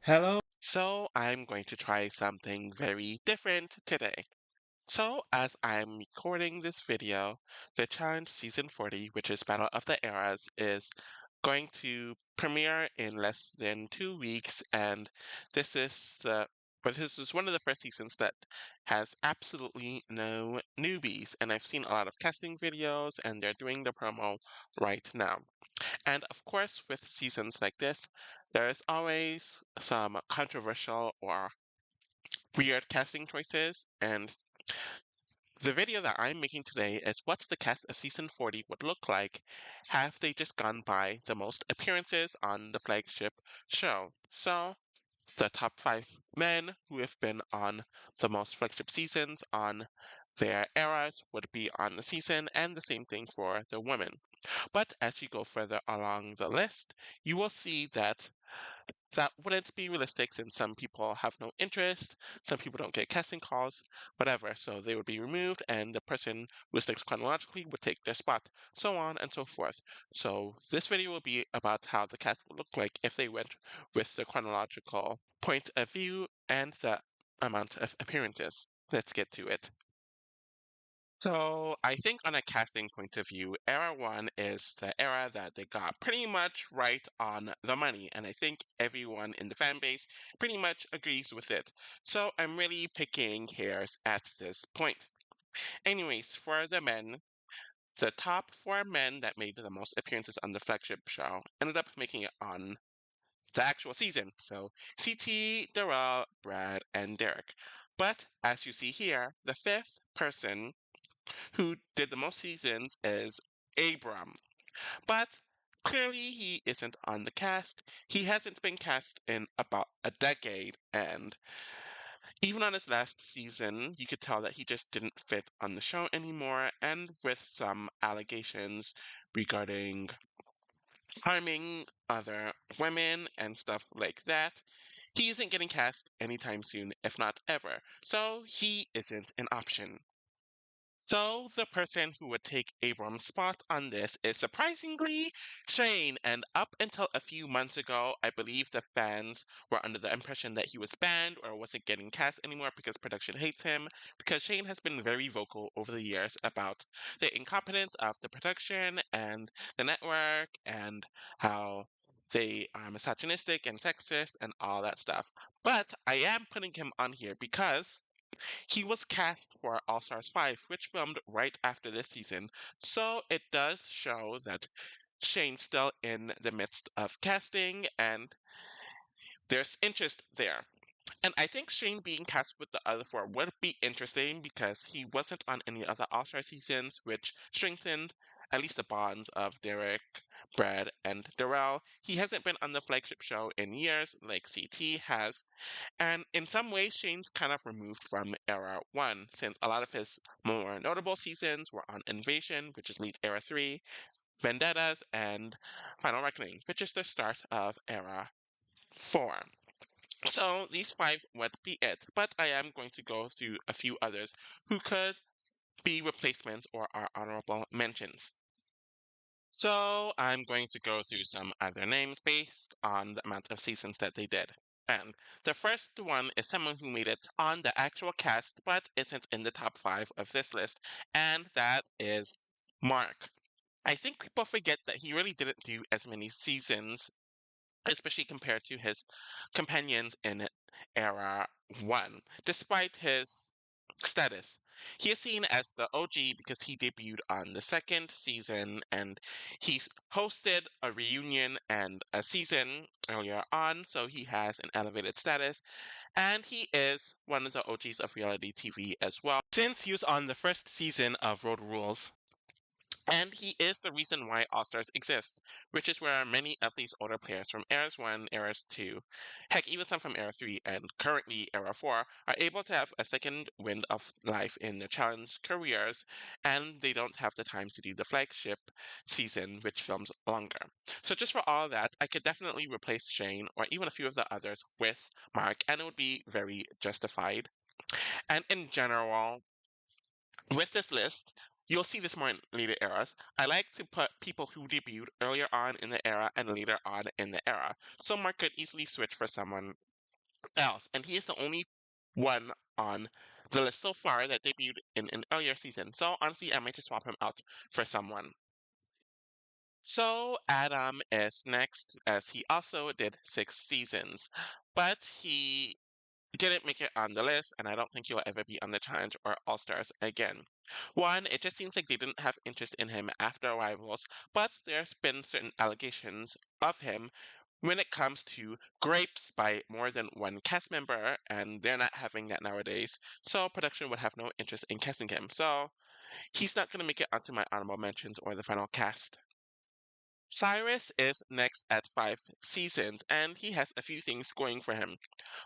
Hello. So I'm going to try something very different today. So as I'm recording this video, the challenge season 40, which is Battle of the Eras, is going to premiere in less than 2 weeks, and this is the but this is one of the first seasons that has absolutely no newbies, and I've seen a lot of casting videos, and they're doing the promo right now. And of course, with seasons like this, there's always some controversial or weird casting choices. And the video that I'm making today is what the cast of season 40 would look like have they just gone by the most appearances on the flagship show. So, the top 5 men who have been on the most flagship seasons on their eras would be on the season, and the same thing for the women. But as you go further along the list, you will see that that wouldn't be realistic since some people have no interest, some people don't get casting calls, whatever. So they would be removed, and the person who is next chronologically would take their spot, so on and so forth. So this video will be about how the cast would look like if they went with the chronological point of view and the amount of appearances. Let's get to it. So I think on a casting point of view, era one is the era that they got pretty much right on the money, and I think everyone in the fan base pretty much agrees with it. So I'm really picking hairs at this point. Anyways, for the men, the top 4 men that made the most appearances on the flagship show ended up making it on the actual season. So CT, Darrell, Brad, and Derek. But as you see here, the fifth person who did the most seasons is Abram. But clearly he isn't on the cast. He hasn't been cast in about a decade, and even on his last season, you could tell that he just didn't fit on the show anymore, and with some allegations regarding harming other women and stuff like that, he isn't getting cast anytime soon, if not ever. So he isn't an option. So the person who would take Abram's spot on this is surprisingly Shane. And up until a few months ago, I believe the fans were under the impression that he was banned or wasn't getting cast anymore because production hates him. Because Shane has been very vocal over the years about the incompetence of the production and the network and how they are misogynistic and sexist and all that stuff. But I am putting him on here because he was cast for All Stars 5, which filmed right after this season, so it does show that Shane's still in the midst of casting and there's interest there. And I think Shane being cast with the other 4 would be interesting because he wasn't on any other All Star seasons, which strengthened at least the bonds of Derek, Brad, and Darrell. He hasn't been on the flagship show in years like CT has, and in some ways, Shane's kind of removed from Era 1, since a lot of his more notable seasons were on Invasion, which is late Era 3, Vendettas, and Final Reckoning, which is the start of Era 4. So these 5 would be it, but I am going to go through a few others who could be replacements or are honorable mentions. So I'm going to go through some other names based on the amount of seasons that they did. And the first one is someone who made it on the actual cast but isn't in the top 5 of this list, and that is Mark. I think people forget that he really didn't do as many seasons, especially compared to his companions in Era 1, despite his status. He is seen as the OG because he debuted on the second season and he's hosted a reunion and a season earlier on, so he has an elevated status. And he is one of the OGs of reality TV as well, since he was on the first season of Road Rules. And he is the reason why All Stars exists, which is where many of these older players from Eras 1, Eras 2, heck, even some from Era 3 and currently Era 4, are able to have a second wind of life in their challenge careers, and they don't have the time to do the flagship season, which films longer. So, just for all that, I could definitely replace Shane or even a few of the others with Mark, and it would be very justified. And in general, with this list, you'll see this more in later eras. I like to put people who debuted earlier on in the era and later on in the era. So Mark could easily switch for someone else, and he is the only one on the list so far that debuted in an earlier season. So honestly, I might just swap him out for someone. So Adam is next, as he also did 6 seasons, but he didn't make it on the list, and I don't think he'll ever be on the challenge or All Stars again. One, it just seems like they didn't have interest in him after Rivals, but there's been certain allegations of him when it comes to grapes by more than one cast member, and they're not having that nowadays, so production would have no interest in casting him. So he's not going to make it onto my honorable mentions or the final cast. Cyrus is next at 5 seasons, and he has a few things going for him.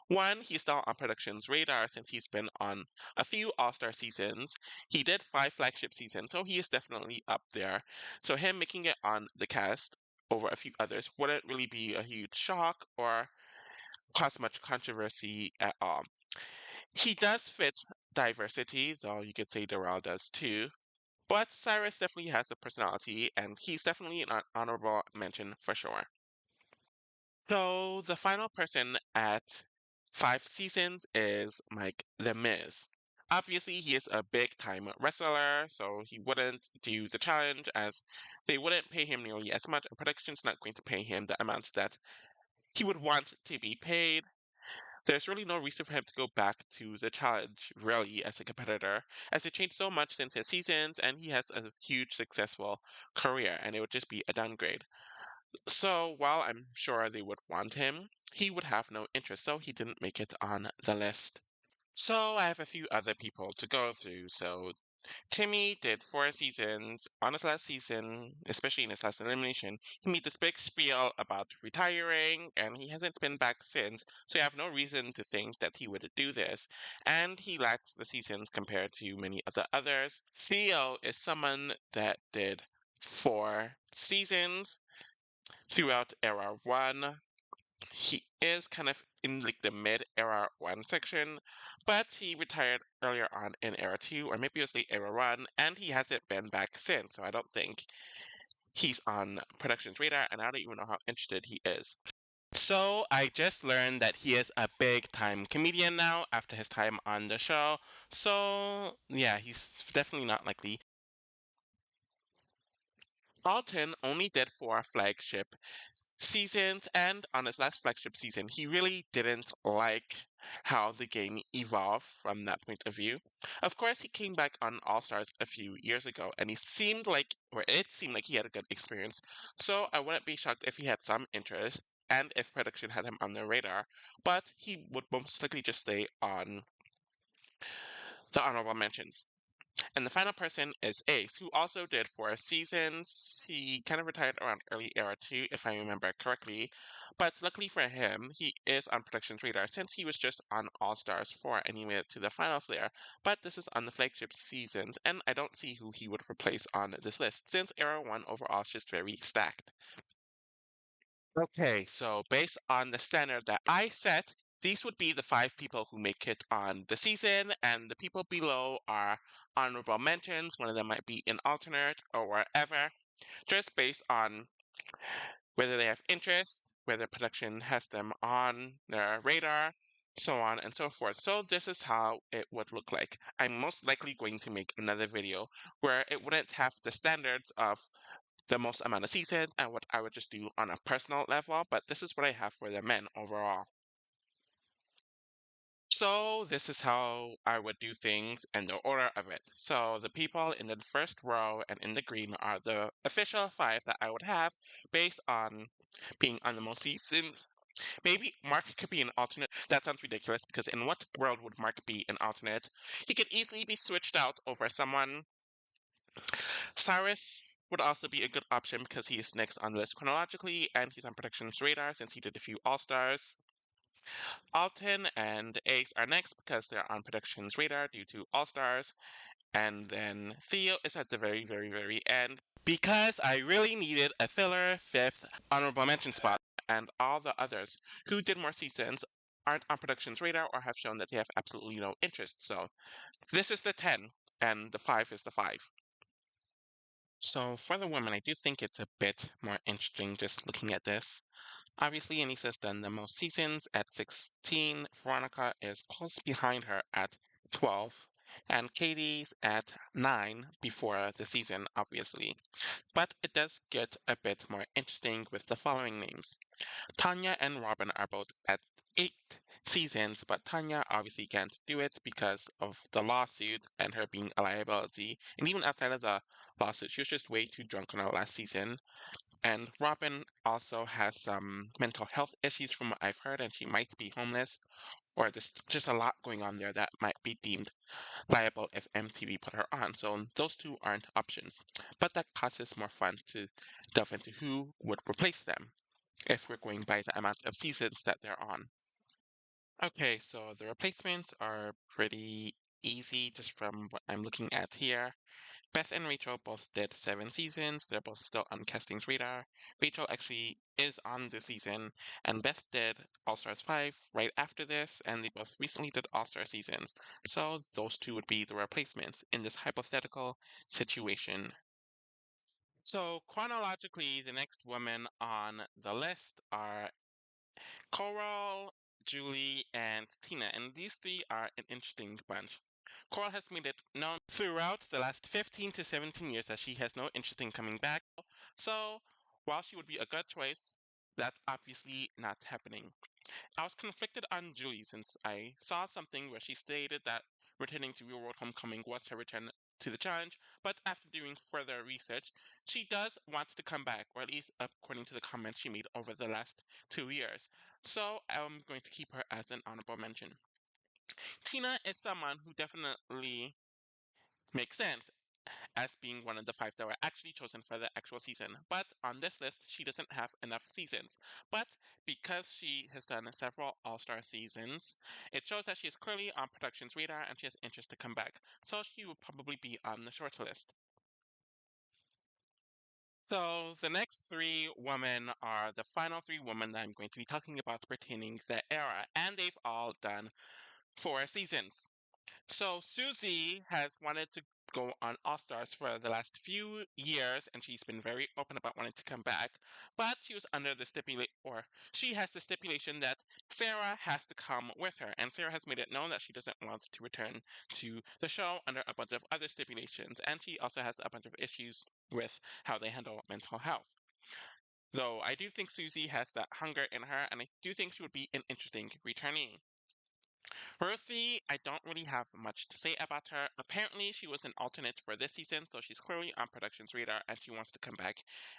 One, he's still on production's radar since he's been on a few All Star seasons. He did 5 flagship seasons, so he is definitely up there. So, him making it on the cast over a few others wouldn't really be a huge shock or cause much controversy at all. He does fit diversity, though you could say Doral does too. But Cyrus definitely has a personality, and he's definitely an honorable mention for sure. So the final person at 5 seasons is Mike The Miz. Obviously, he is a big time wrestler, so he wouldn't do the challenge as they wouldn't pay him nearly as much, and production's not going to pay him the amounts that he would want to be paid. There's really no reason for him to go back to the challenge, really, as a competitor, as it changed so much since his seasons, and he has a huge successful career, and it would just be a downgrade. So while I'm sure they would want him, he would have no interest, so he didn't make it on the list. So I have a few other people to go through. So Timmy did 4 seasons. On his last season, especially in his last elimination, he made this big spiel about retiring, and he hasn't been back since, so I have no reason to think that he would do this. And he lacks the seasons compared to many of the others. Theo is someone that did 4 seasons throughout era one. He is kind of in like the mid era one section, but he retired earlier on in era two, or maybe it was late era one, and he hasn't been back since. So I don't think he's on production's radar, and I don't even know how interested he is. So I just learned that he is a big time comedian now after his time on the show. So yeah, he's definitely not likely. Alton only did 4 flagship seasons, and on his last flagship season, he really didn't like how the game evolved from that point of view. Of course, he came back on All Stars a few years ago, and it seemed like he had a good experience. So I wouldn't be shocked if he had some interest and if production had him on their radar, but he would most likely just stay on the honorable mentions. And the final person is Ace, who also did 4 seasons. He kind of retired around early era 2, if I remember correctly. But luckily for him, he is on production's radar since he was just on All Stars 4 and he made it to the finals there. But this is on the flagship seasons, and I don't see who he would replace on this list since era 1 overall is just very stacked. Okay, so based on the standard that I set, these would be the 5 people who make it on the season, and the people below are honorable mentions. One of them might be an alternate or whatever, just based on whether they have interest, whether production has them on their radar, so on and so forth. So this is how it would look like. I'm most likely going to make another video where it wouldn't have the standards of the most amount of season and what I would just do on a personal level, but this is what I have for the men overall. So this is how I would do things and the order of it. So the people in the first row and in the green are the official 5 that I would have based on being on the most seasons. Maybe Mark could be an alternate. That sounds ridiculous because in what world would Mark be an alternate? He could easily be switched out over someone. Cyrus would also be a good option because he is next on the list chronologically and he's on production's radar since he did a few All Stars. Alton and Ace are next because they're on production's radar due to All Stars. And then Theo is at the very, very, very end because I really needed a filler 5th honorable mention spot. And all the others who did more seasons aren't on production's radar or have shown that they have absolutely no interest. So this is the 10, and the 5 is the 5. So for the women, I do think it's a bit more interesting just looking at this. Obviously, Anissa's done the most seasons at 16. Veronica is close behind her at 12. And Katie's at 9 before the season, obviously. But it does get a bit more interesting with the following names. Tanya and Robin are both at 8 seasons, but Tanya obviously can't do it because of the lawsuit and her being a liability. And even outside of the lawsuit, she was just way too drunk on her last season. And Robin also has some mental health issues from what I've heard, and she might be homeless, or there's just a lot going on there that might be deemed liable if MTV put her on. So those two aren't options. But that causes more fun to delve into who would replace them if we're going by the amount of seasons that they're on. Okay, so the replacements are pretty easy just from what I'm looking at here. Beth and Rachel both did 7 seasons. They're both still on casting's radar. Rachel actually is on this season, and Beth did All Stars 5 right after this, and they both recently did All Star seasons. So those two would be the replacements in this hypothetical situation. So chronologically, the next women on the list are Coral, Julie, and Tina, and these three are an interesting bunch. Coral has made it known throughout the last 15 to 17 years that she has no interest in coming back. So, while she would be a good choice, that's obviously not happening. I was conflicted on Julie since I saw something where she stated that returning to Real World Homecoming was her return to the challenge, but after doing further research, she does want to come back, or at least according to the comments she made over the last 2 years. So I'm going to keep her as an honorable mention. Tina is someone who definitely makes sense as being one of the 5 that were actually chosen for the actual season. But on this list, she doesn't have enough seasons. But because she has done several All Star seasons, it shows that she is clearly on production's radar and she has interest to come back. So she will probably be on the short list. So the next 3 women are the final 3 women that I'm going to be talking about pertaining to the era, and they've all done 4 seasons. So Susie has wanted to go on All Stars for the last few years, and she's been very open about wanting to come back. But she was under the she has the stipulation that Sarah has to come with her, and Sarah has made it known that she doesn't want to return to the show under a bunch of other stipulations, and she also has a bunch of issues with how they handle mental health. Though I do think Susie has that hunger in her, and I do think she would be an interesting returnee. Ruthie, I don't really have much to say about her. Apparently, she was an alternate for this season, so she's clearly on production's radar and she wants to come back.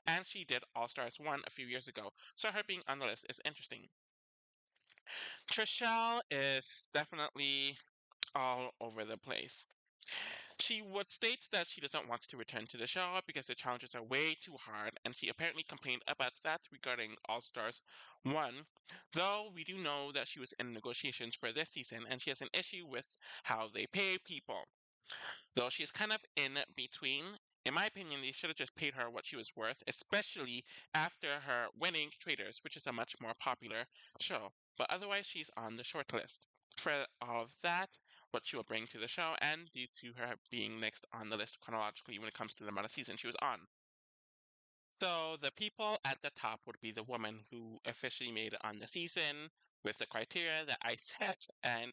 And she did All Stars 1 a few years ago, so her being on the list is interesting. Trishelle is definitely all over the place. She would state that she doesn't want to return to the show because the challenges are way too hard, and she apparently complained about that regarding All Stars 1. Though we do know that she was in negotiations for this season, and she has an issue with how they pay people. Though she's kind of in between. In my opinion, they should have just paid her what she was worth, especially after her winning Traders, which is a much more popular show. But otherwise, she's on the short list. For all of that, what she will bring to the show, and due to her being next on the list chronologically when it comes to the amount of season she was on. So the people at the top would be the woman who officially made it on the season with the criteria that I set, and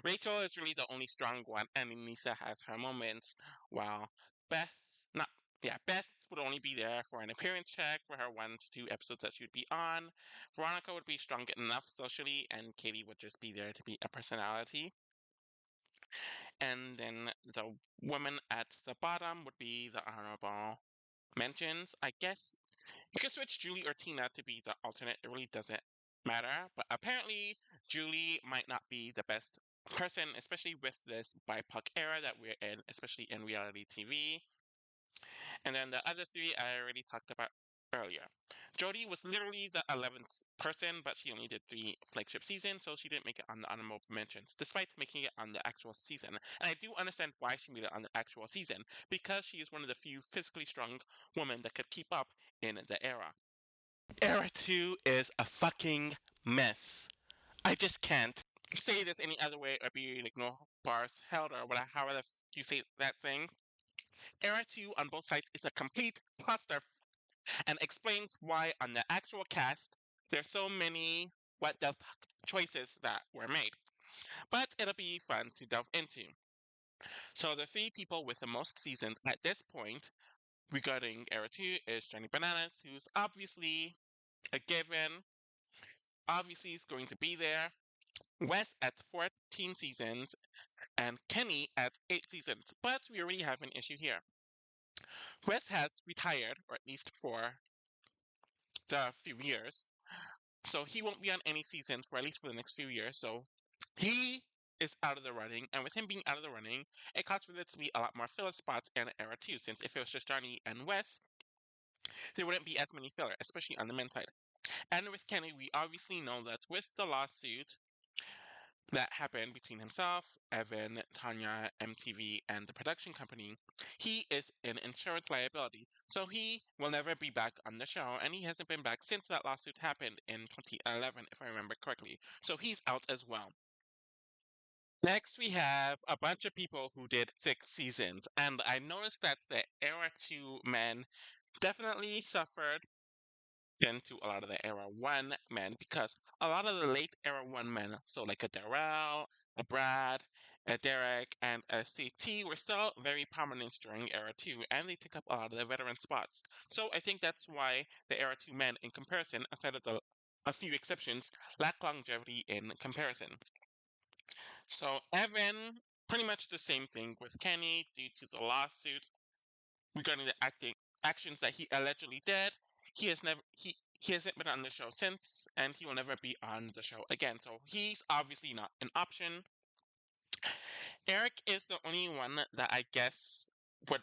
Rachel is really the only strong one, and Anissa has her moments, while Beth, not yeah, Beth would only be there for an appearance check for her 1 to 2 episodes that she would be on. Veronica would be strong enough socially, and Katie would just be there to be a personality. And then the woman at the bottom would be the honorable mentions. I guess you can switch Julie or Tina to be the alternate. It really doesn't matter. But apparently, Julie might not be the best person, especially with this BIPOC era that we're in, especially in reality TV. And then the other 3 I already talked about earlier. Jodie was literally the 11th person, but she only did 3 flagship seasons, so she didn't make it on the honorable mentions, despite making it on the actual season. And I do understand why she made it on the actual season, because she is one of the few physically strong women that could keep up in the era. Era 2 is a fucking mess. I just can't say this any other way or be like no bars held or whatever, however you say that thing. Era 2 on both sides is a complete cluster and explains why on the actual cast There's so many what the fuck choices that were made, but it'll be fun to delve into. So the three people with the most seasons at this point regarding Era 2 is Johnny Bananas, who's obviously a given, obviously is going to be there. Wes at 14 seasons, and Kenny at 8 seasons. But we already have an issue here. Wes has retired, or at least for the few years, so he won't be on any season for at least for the next few years. So he is out of the running, and with him being out of the running, it calls for there to be a lot more filler spots in Era 2, since if it was just Johnny and Wes, there wouldn't be as many filler, especially on the men's side. And with Kenny, we obviously know that with the lawsuit that happened between himself, Evan, Tanya, MTV, and the production company, he is an insurance liability. So he will never be back on the show, and he hasn't been back since that lawsuit happened in 2011, if I remember correctly. So he's out as well. Next, we have a bunch of people who did 6 seasons, and I noticed that the Era 2 men definitely suffered into a lot of the Era 1 men because a lot of the late Era 1 men, so like a Darrell, a Brad, a Derek, and a CT, were still very prominent during Era 2, and they took up a lot of the veteran spots. So I think that's why the Era 2 men, in comparison, outside of a few exceptions, lack longevity in comparison. So Evan, pretty much the same thing with Kenny due to the lawsuit regarding the actions that he allegedly did. He hasn't been on the show since, and he will never be on the show again. So he's obviously not an option. Eric is the only one that I guess would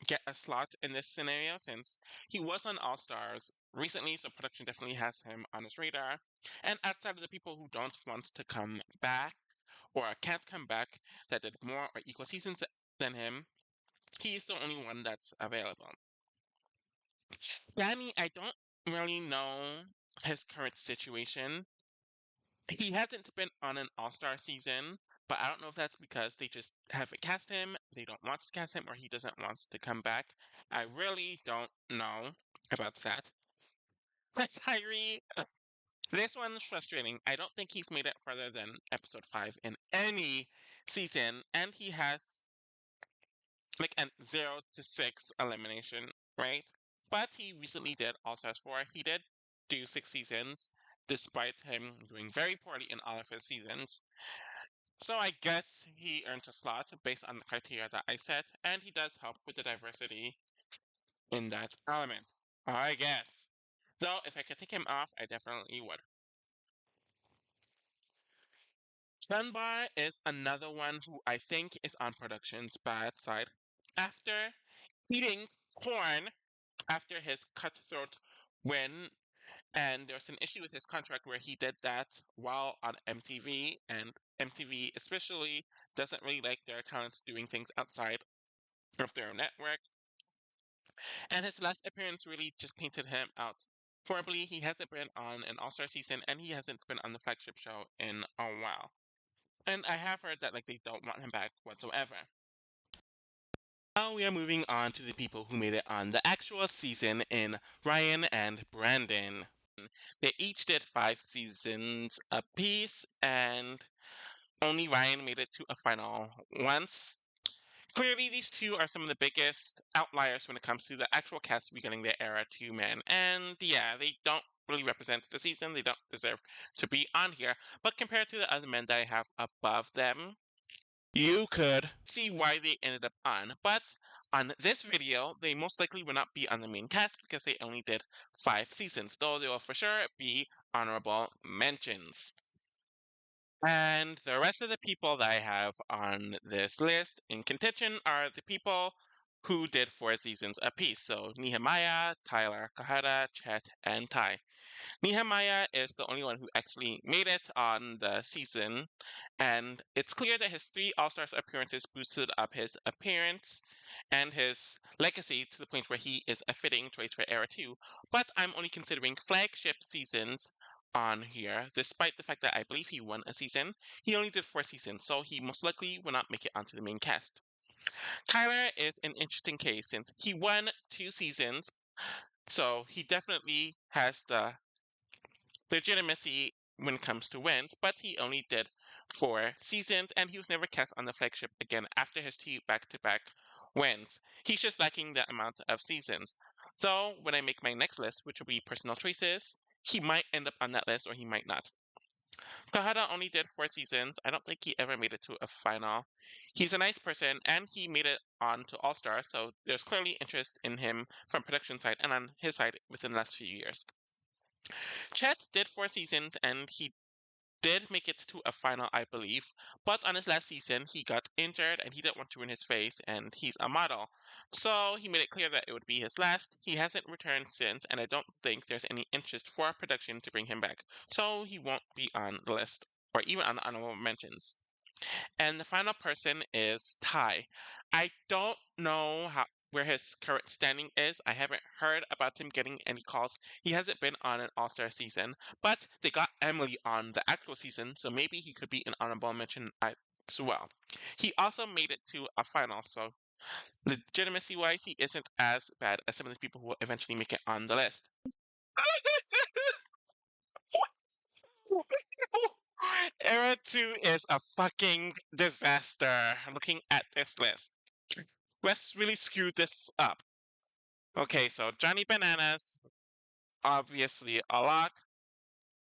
get a slot in this scenario since he was on All Stars recently, so production definitely has him on its radar. And outside of the people who don't want to come back or can't come back that did more or equal seasons than him, he's the only one that's available. Danny, I don't really know his current situation. He hasn't been on an All Star season, but I don't know if that's because they just haven't cast him, they don't want to cast him, or he doesn't want to come back. I really don't know about that. But Tyree, this one's frustrating. I don't think he's made it further than episode 5 in any season, and he has like a 0 to 6 elimination, right? But he recently did All Stars 4. He did do 6 seasons, despite him doing very poorly in all of his seasons. So I guess he earned a slot based on the criteria that I set, and he does help with the diversity in that element. I guess. Though, if I could take him off, I definitely would. Dunbar is another one who I think is on production's bad side. After eating corn after his cutthroat win, and there's an issue with his contract where he did that while on MTV, and MTV especially doesn't really like their talents doing things outside of their network. And his last appearance really just painted him out horribly. He hasn't been on an All Star season, and he hasn't been on the flagship show in a while. And I have heard that like they don't want him back whatsoever. Now we are moving on to the people who made it on the actual season in Ryan and Brandon. They each did 5 seasons apiece, and only Ryan made it to a final once. Clearly, these two are some of the biggest outliers when it comes to the actual cast beginning their Era 2 men. And yeah, they don't really represent the season. They don't deserve to be on here. But compared to the other men that I have above them, you could see why they ended up on. But on this video, they most likely will not be on the main cast because they only did 5 seasons, though they will for sure be honorable mentions. And the rest of the people that I have on this list in contention are the people who did 4 seasons apiece. So Nehemiah, Tyler, Kahara, Chet, and Ty. Nehemiah is the only one who actually made it on the season, and it's clear that his 3 All-Stars appearances boosted up his appearance and his legacy to the point where he is a fitting choice for Era 2. But I'm only considering flagship seasons on here, despite the fact that I believe he won a season. He only did 4 seasons, so he most likely will not make it onto the main cast. Tyler is an interesting case since he won 2 seasons, so he definitely has the legitimacy when it comes to wins, but he only did 4 seasons and he was never cast on the flagship again after his 2 back-to-back wins. He's just lacking the amount of seasons. So when I make my next list, which will be personal choices, he might end up on that list or he might not. Kahada only did 4 seasons. I don't think he ever made it to a final. He's a nice person and he made it on to All Star, so there's clearly interest in him from production side and on his side within the last few years. Chet did 4 seasons and he did make it to a final, I believe, but on his last season he got injured and he didn't want to ruin his face and he's a model. So he made it clear that it would be his last. He hasn't returned since and I don't think there's any interest for production to bring him back. So he won't be on the list or even on the honorable mentions. And the final person is Ty. I don't know where his current standing is. I haven't heard about him getting any calls. He hasn't been on an All Star season, but they got Emily on the actual season, so maybe he could be an honorable mention as well. He also made it to a final, so legitimacy wise, he isn't as bad as some of the people who will eventually make it on the list. Era 2 is a fucking disaster looking at this list. Wes really screwed this up. Okay, so Johnny Bananas, obviously a lock.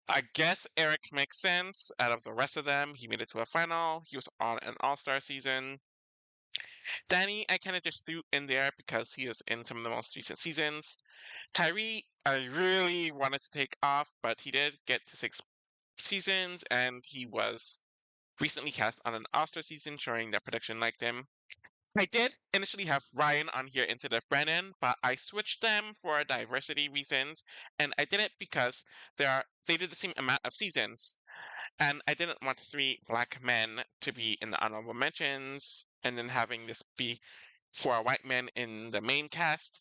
I guess Eric makes sense. Out of the rest of them, he made it to a final. He was on an All-Star season. Danny, I kind of just threw in there because he was in some of the most recent seasons. Tyree, I really wanted to take off, but he did get to 6 seasons, and he was recently cast on an All-Star season, showing that production liked him. I did initially have Ryan on here instead of Brennan, but I switched them for diversity reasons, and I did it because they did the same amount of seasons, and I didn't want 3 black men to be in the honorable mentions, and then having this be 4 white men in the main cast.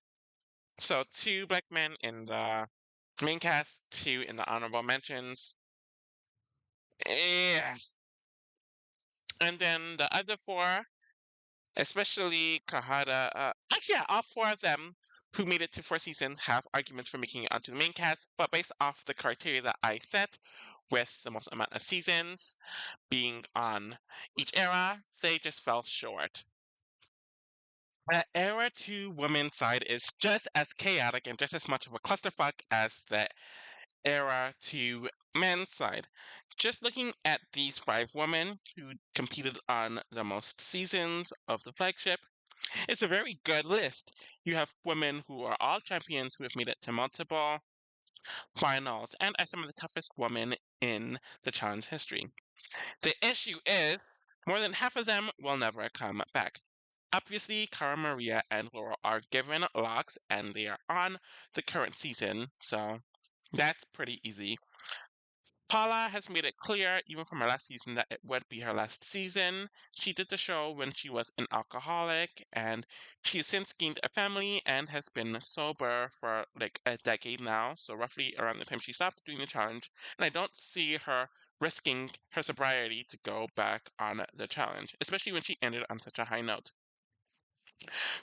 So 2 black men in the main cast, 2 in the honorable mentions. Yeah. And then the other 4, especially Kahada. Actually, yeah, all 4 of them who made it to 4 seasons have arguments for making it onto the main cast, but based off the criteria that I set, with the most amount of seasons being on each era, they just fell short. The era 2 women's side is just as chaotic and just as much of a clusterfuck as the era 2 men's side. Just looking at these 5 women who competed on the most seasons of the flagship, it's a very good list. You have women who are all champions who have made it to multiple finals and are some of the toughest women in the challenge history. The issue is, more than half of them will never come back. Obviously, Cara Maria and Laurel are given locks and they are on the current season, so that's pretty easy. Paula has made it clear, even from her last season, that it would be her last season. She did the show when she was an alcoholic, and she has since gained a family and has been sober for like a decade now, so roughly around the time she stopped doing the challenge. And I don't see her risking her sobriety to go back on the challenge, especially when she ended on such a high note.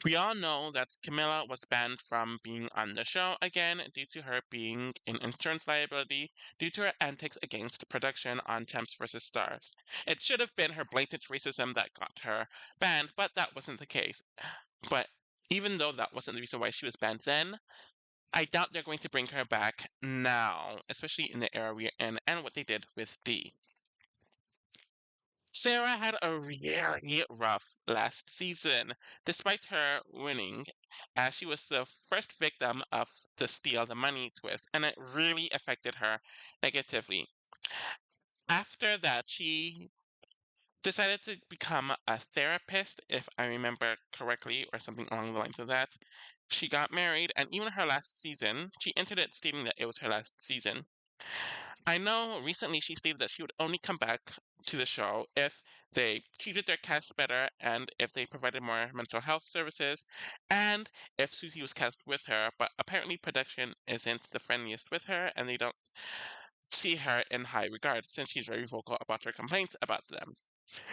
We all know that Camilla was banned from being on the show again due to her being an insurance liability due to her antics against production on Champs vs. Stars. It should have been her blatant racism that got her banned, but that wasn't the case. But even though that wasn't the reason why she was banned then, I doubt they're going to bring her back now, especially in the era we're in and what they did with Dee. Sarah had a really rough last season, despite her winning, as she was the first victim of the steal the money twist, and it really affected her negatively. After that, she decided to become a therapist, if I remember correctly, or something along the lines of that. She got married, and even her last season, she entered it stating that it was her last season. I know recently she stated that she would only come back to the show if they treated their cast better and if they provided more mental health services and if Susie was cast with her, but apparently production isn't the friendliest with her and they don't see her in high regard since she's very vocal about her complaints about them.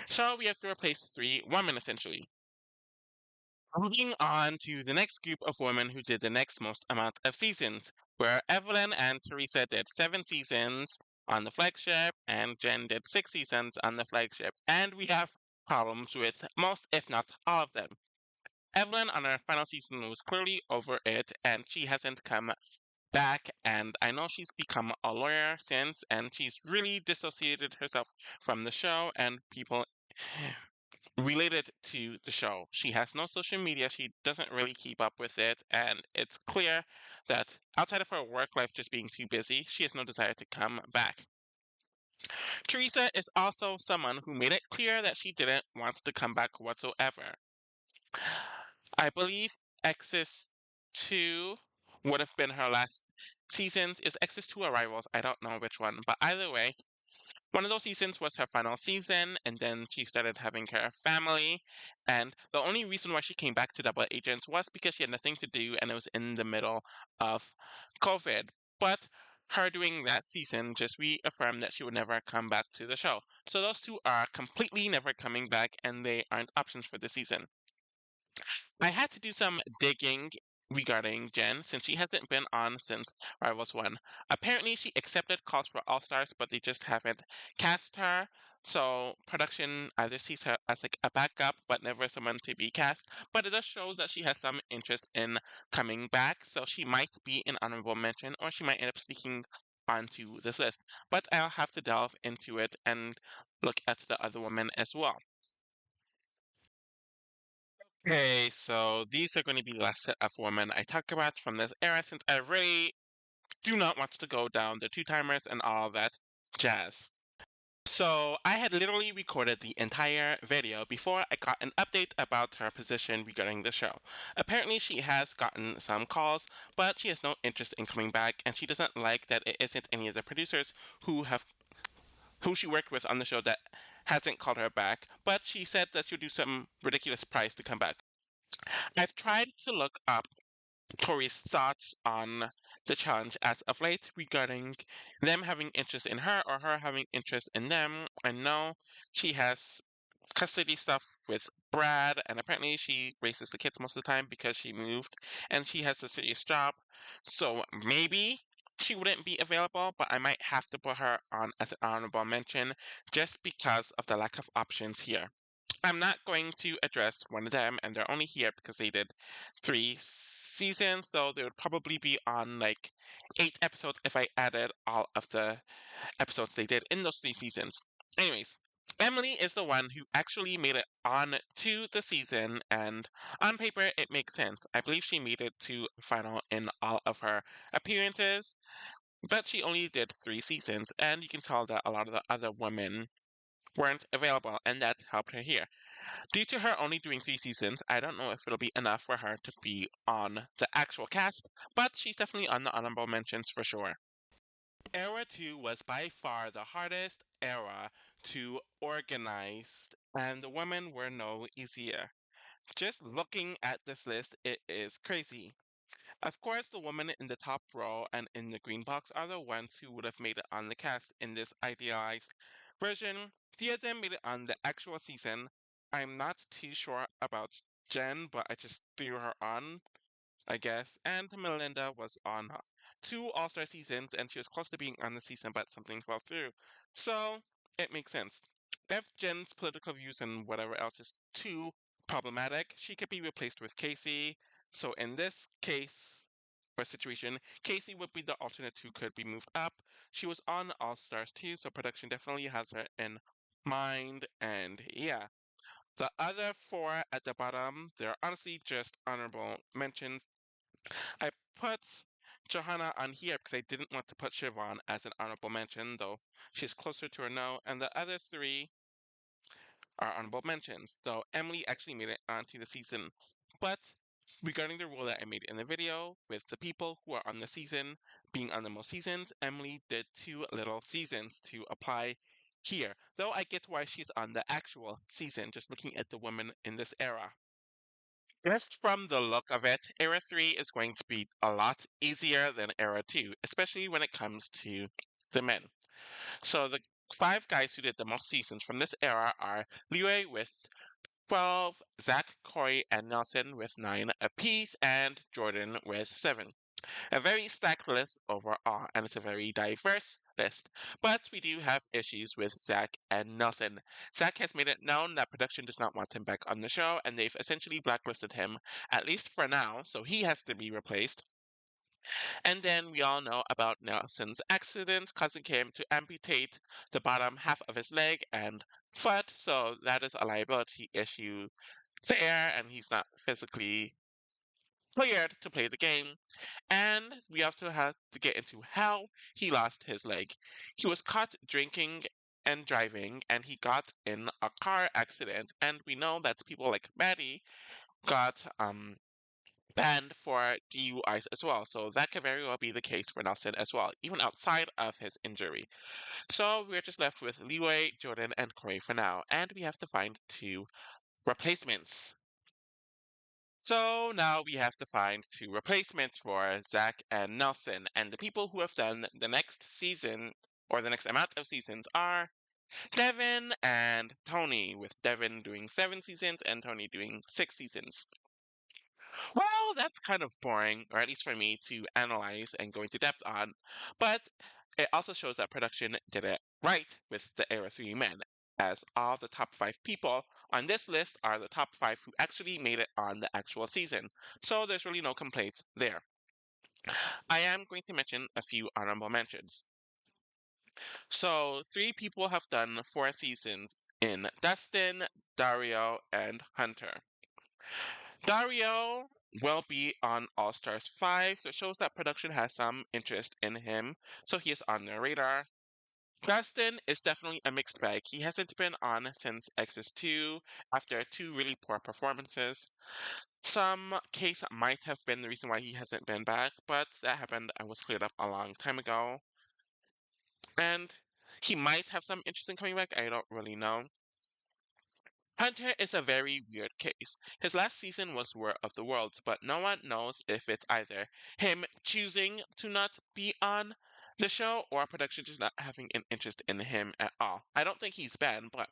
So we have to replace 3 women essentially. Moving on to the next group of women who did the next most amount of seasons. where Evelyn and Teresa did 7 seasons on the flagship, and Jen did 6 seasons on the flagship. And we have problems with most, if not all of them. Evelyn on her final season was clearly over it, and she hasn't come back. And I know she's become a lawyer since, and she's really dissociated herself from the show and people related to the show. She has no social media, she doesn't really keep up with it, and it's clear that outside of her work life just being too busy, she has no desire to come back. Teresa is also someone who made it clear that she didn't want to come back whatsoever. I believe Exes 2 would have been her last season. Is Exes 2 Arrivals? I don't know which one, but either way, one of those seasons was her final season, and then she started having her family. And the only reason why she came back to Double Agents was because she had nothing to do and it was in the middle of COVID. But her doing that season just reaffirmed that she would never come back to the show. So those two are completely never coming back and they aren't options for this season. I had to do some digging regarding Jen since she hasn't been on since Rivals 1. Apparently, she accepted calls for All Stars, but they just haven't cast her. So, production either sees her as like a backup, but never someone to be cast. But it does show that she has some interest in coming back, so she might be an honorable mention, or she might end up sneaking onto this list. But I'll have to delve into it and look at the other women as well. Okay, so these are going to be the last set of women I talk about from this era since I really do not want to go down the two timers and all of that jazz. So I had literally recorded the entire video before I got an update about her position regarding the show. Apparently she has gotten some calls, but she has no interest in coming back and she doesn't like that it isn't any of the producers who she worked with on the show that hasn't called her back, but she said that she'll do some ridiculous price to come back. I've tried to look up Tori's thoughts on the challenge as of late regarding them having interest in her or her having interest in them. I know she has custody stuff with Brad, and apparently she raises the kids most of the time because she moved and she has a serious job. So maybe she wouldn't be available, but I might have to put her on as an honorable mention just because of the lack of options here. I'm not going to address one of them, and they're only here because they did 3 seasons, though they would probably be on like 8 episodes if I added all of the episodes they did in those 3 seasons. Anyways, Emily is the one who actually made it on to the season, and on paper it makes sense. I believe she made it to final in all of her appearances, but she only did 3 seasons, and you can tell that a lot of the other women weren't available, and that helped her here. Due to her only doing 3 seasons, I don't know if it'll be enough for her to be on the actual cast, but she's definitely on the honorable mentions for sure. Era 2 was by far the hardest era to organize, and the women were no easier. Just looking at this list, it is crazy. Of course, the women in the top row and in the green box are the ones who would have made it on the cast in this idealized version. 3 of them made it on the actual season. I'm not too sure about Jen, but I just threw her on, I guess. And Melinda was on 2 All-Star seasons, and she was close to being on the season, but something fell through. So it makes sense. If Jen's political views and whatever else is too problematic, she could be replaced with Casey. So in this case or situation, Casey would be the alternate who could be moved up. She was on All Stars too, so production definitely has her in mind. And yeah, the other 4 at the bottom, they're honestly just honorable mentions. I put Johanna on here because I didn't want to put Siobhan as an honorable mention, though she's closer to her no. And the other 3 are honorable mentions, though Emily actually made it onto the season. But regarding the rule that I made in the video, with the people who are on the season being on the most seasons, Emily did too little seasons to apply here. Though I get why she's on the actual season, just looking at the women in this era. Just from the look of it, Era 3 is going to be a lot easier than Era 2, especially when it comes to the men. So the 5 guys who did the most seasons from this era are Leroy with 12, Zach, Corey, and Nelson with 9 apiece, and Jordan with 7. A very stacked list overall, and it's a very diverse list. But we do have issues with Zach and Nelson. Zach has made it known that production does not want him back on the show, and they've essentially blacklisted him, at least for now, so he has to be replaced. And then we all know about Nelson's accident, causing him to amputate the bottom half of his leg and foot, so that is a liability issue there, and he's not physically cleared to play the game. And we also have to get into how he lost his leg. He was caught drinking and driving, and he got in a car accident. And we know that people like Maddie got banned for DUIs as well. So that could very well be the case for Nelson as well, even outside of his injury. So we're just left with Leeway, Jordan, and Corey for now, and we have to find two replacements. So now we have to find two replacements for Zach and Nelson, and the people who have done the next season or the next amount of seasons are Devin and Tony, with Devin doing 7 seasons and Tony doing 6 seasons. Well, that's kind of boring, or at least for me, to analyze and go into depth on, but it also shows that production did it right with the Era 3 men, as all the top 5 people on this list are the top 5 who actually made it on the actual season, so there's really no complaints there. I am going to mention a few honorable mentions. So, 3 people have done 4 seasons in Dustin, Dario, and Hunter. Dario will be on All Stars 5, so it shows that production has some interest in him, so he is on their radar. Dustin is definitely a mixed bag. He hasn't been on since Exodus 2 after 2 really poor performances. Some case might have been the reason why he hasn't been back, but that happened and was cleared up a long time ago. And he might have some interest in coming back, I don't really know. Hunter is a very weird case. His last season was War of the Worlds, but no one knows if it's either him choosing to not be on the show or production just not having an interest in him at all. I don't think he's bad, but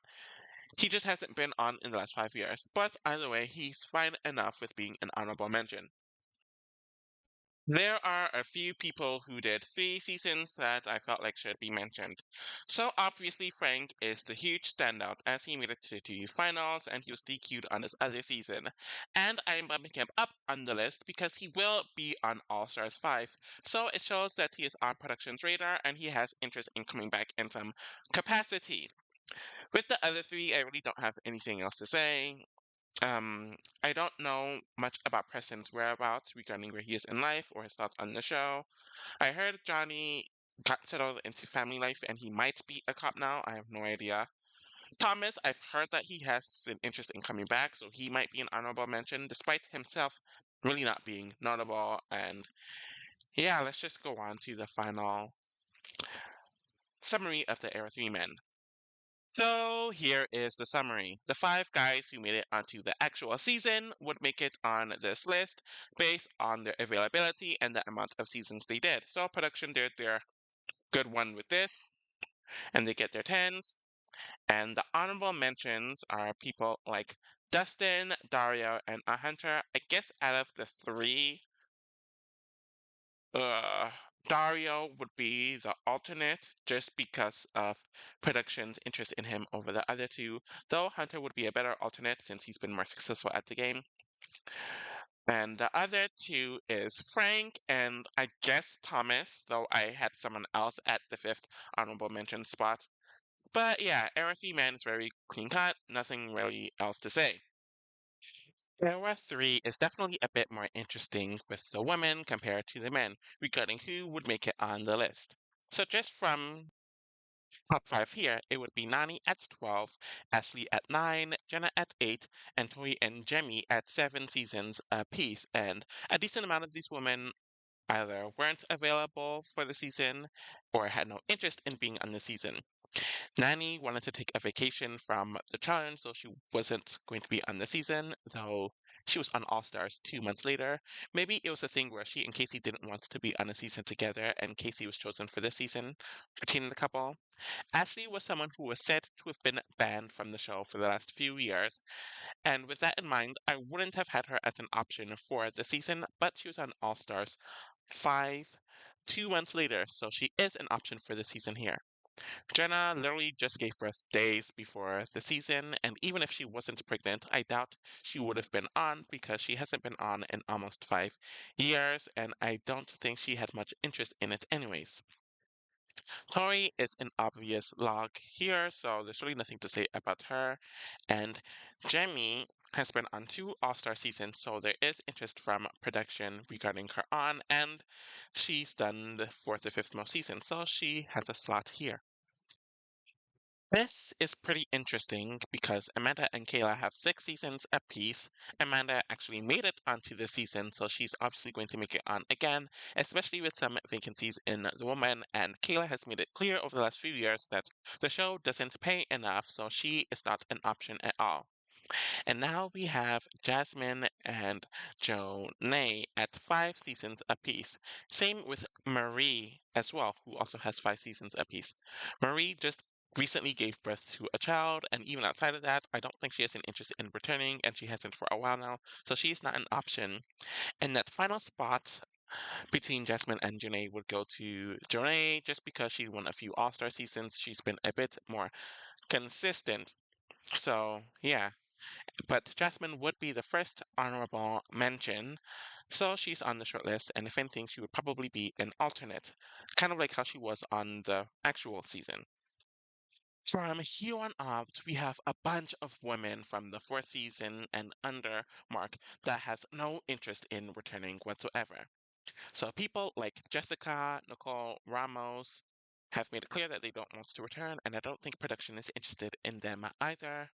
he just hasn't been on in the last 5 years. But either way, he's fine enough with being an honorable mention. There are a few people who did 3 seasons that I felt like should be mentioned. So obviously Frank is the huge standout as he made it to the finals and he was DQ'd on his other season. And I'm bumping him up on the list because he will be on All Stars 5. So it shows that he is on production's radar and he has interest in coming back in some capacity. With the other 3, I really don't have anything else to say. I don't know much about Preston's whereabouts regarding where he is in life or his thoughts on the show. I heard Johnny got settled into family life and he might be a cop now. I have no idea. Thomas, I've heard that he has an interest in coming back, so he might be an honorable mention, despite himself really not being notable. And yeah, let's just go on to the final summary of the Era 3 men. So here is the summary. The 5 guys who made it onto the actual season would make it on this list based on their availability and the amount of seasons they did. So production did their good one with this, and they get their 10s. And the honorable mentions are people like Dustin, Dario, and Hunter. I guess out of the 3, uh, Dario would be the alternate just because of production's interest in him over the other 2, though Hunter would be a better alternate since he's been more successful at the game. And the other 2 is Frank and I guess Thomas, though I had someone else at the 5th honorable mention spot. But yeah, Era 3 Man is very clean cut, nothing really else to say. Era 3 is definitely a bit more interesting with the women compared to the men regarding who would make it on the list. So just from top 5 here, it would be Nani at 12, Ashley at 9, Jenna at 8, and Tori and Jemmy at 7 seasons apiece. And a decent amount of these women either weren't available for the season or had no interest in being on the season. Nani wanted to take a vacation from the challenge, so she wasn't going to be on the season, though she was on All Stars 2 months later. Maybe it was a thing where she and Casey didn't want to be on a season together, and Casey was chosen for this season between the couple. Ashley was someone who was said to have been banned from the show for the last few years, and with that in mind, I wouldn't have had her as an option for the season, but she was on All Stars 5 2 months later, so she is an option for the season here. Jenna literally just gave birth days before the season, and even if she wasn't pregnant, I doubt she would have been on because she hasn't been on in almost 5 years, and I don't think she had much interest in it anyways. Tori is an obvious log here, so there's really nothing to say about her. And Jamie has been on 2 All-Star seasons, so there is interest from production regarding her on, and she's done the fourth or fifth most seasons, so she has a slot here. This is pretty interesting because Amanda and Kayla have 6 seasons apiece. Amanda actually made it onto this season, so she's obviously going to make it on again, especially with some vacancies in The Woman. And Kayla has made it clear over the last few years that the show doesn't pay enough, so she is not an option at all. And now we have Jasmine and Jonay at 5 seasons apiece. Same with Marie as well, who also has 5 seasons apiece. Marie just recently gave birth to a child, and even outside of that, I don't think she has an interest in returning, and she hasn't for a while now, so she's not an option. And that final spot between Jasmine and Jonay would go to Jonay just because she won a few All Star seasons. She's been a bit more consistent. So, yeah, but Jasmine would be the first honorable mention, so she's on the short list, and if anything, she would probably be an alternate, kind of like how she was on the actual season. From here on out, we have a bunch of women from the fourth season and under mark that has no interest in returning whatsoever. So people like Jessica, Nicole, Ramos have made it clear that they don't want to return, and I don't think production is interested in them either.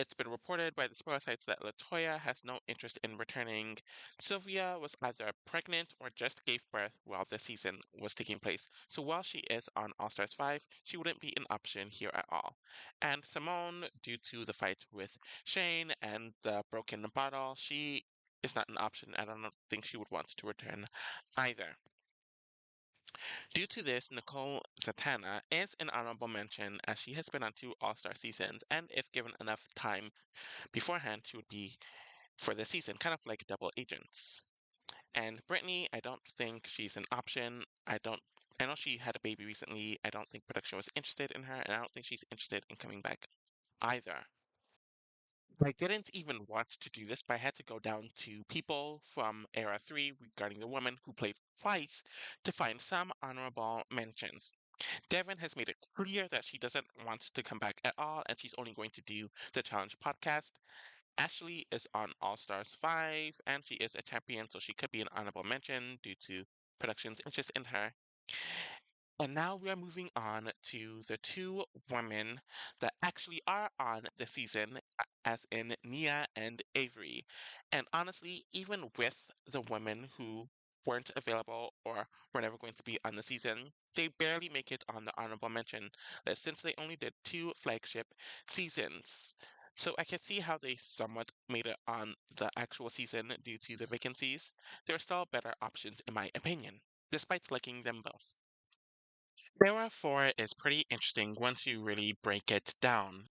It's been reported by the spoiler sites that Latoya has no interest in returning. Sylvia was either pregnant or just gave birth while the season was taking place, so while she is on All Stars 5, she wouldn't be an option here at all. And Simone, due to the fight with Shane and the broken bottle, she is not an option. I don't think she would want to return either. Due to this, Nicole Zatanna is an honorable mention as she has been on 2 All-Star seasons, and if given enough time beforehand, she would be for the season, kind of like double agents. And Brittany, I don't think she's an option. I know she had a baby recently. I don't think production was interested in her, and I don't think she's interested in coming back either. I didn't even want to do this, but I had to go down to people from Era 3 regarding the woman who played twice to find some honorable mentions. Devin has made it clear that she doesn't want to come back at all, and she's only going to do the Challenge podcast. Ashley is on All Stars 5, and she is a champion, so she could be an honorable mention due to production's interest in her. And now we are moving on to the 2 women that actually are on the season, as in Nia and Avery. And honestly, even with the women who weren't available or were never going to be on the season, they barely make it on the honorable mention list since they only did 2 flagship seasons. So I can see how they somewhat made it on the actual season due to the vacancies. There are still better options in my opinion, despite liking them both. Era 4 is pretty interesting once you really break it down.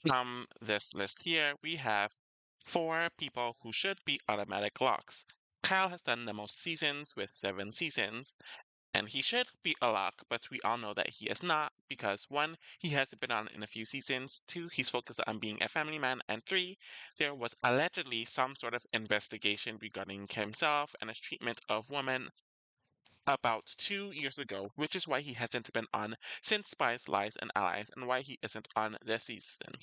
From this list here, we have 4 people who should be automatic locks. Kyle has done the most seasons with 7 seasons, and he should be a lock, but we all know that he is not because 1, he hasn't been on in a few seasons, 2, he's focused on being a family man, and 3, there was allegedly some sort of investigation regarding himself and his treatment of women about 2 years ago, which is why he hasn't been on since Spies, Lies, and Allies, and why he isn't on this season.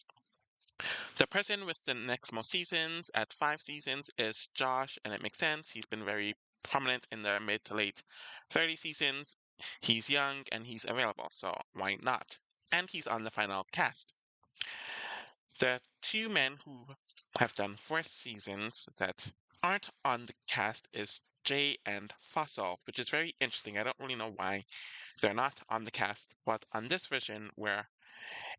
The person with the next most seasons at 5 seasons is Josh, and it makes sense. He's been very prominent in the mid to late 30 seasons. He's young and he's available, so why not? And he's on the final cast. The 2 men who have done 4 seasons that aren't on the cast is Jay and Fossil, which is very interesting. I don't really know why they're not on the cast, but on this version where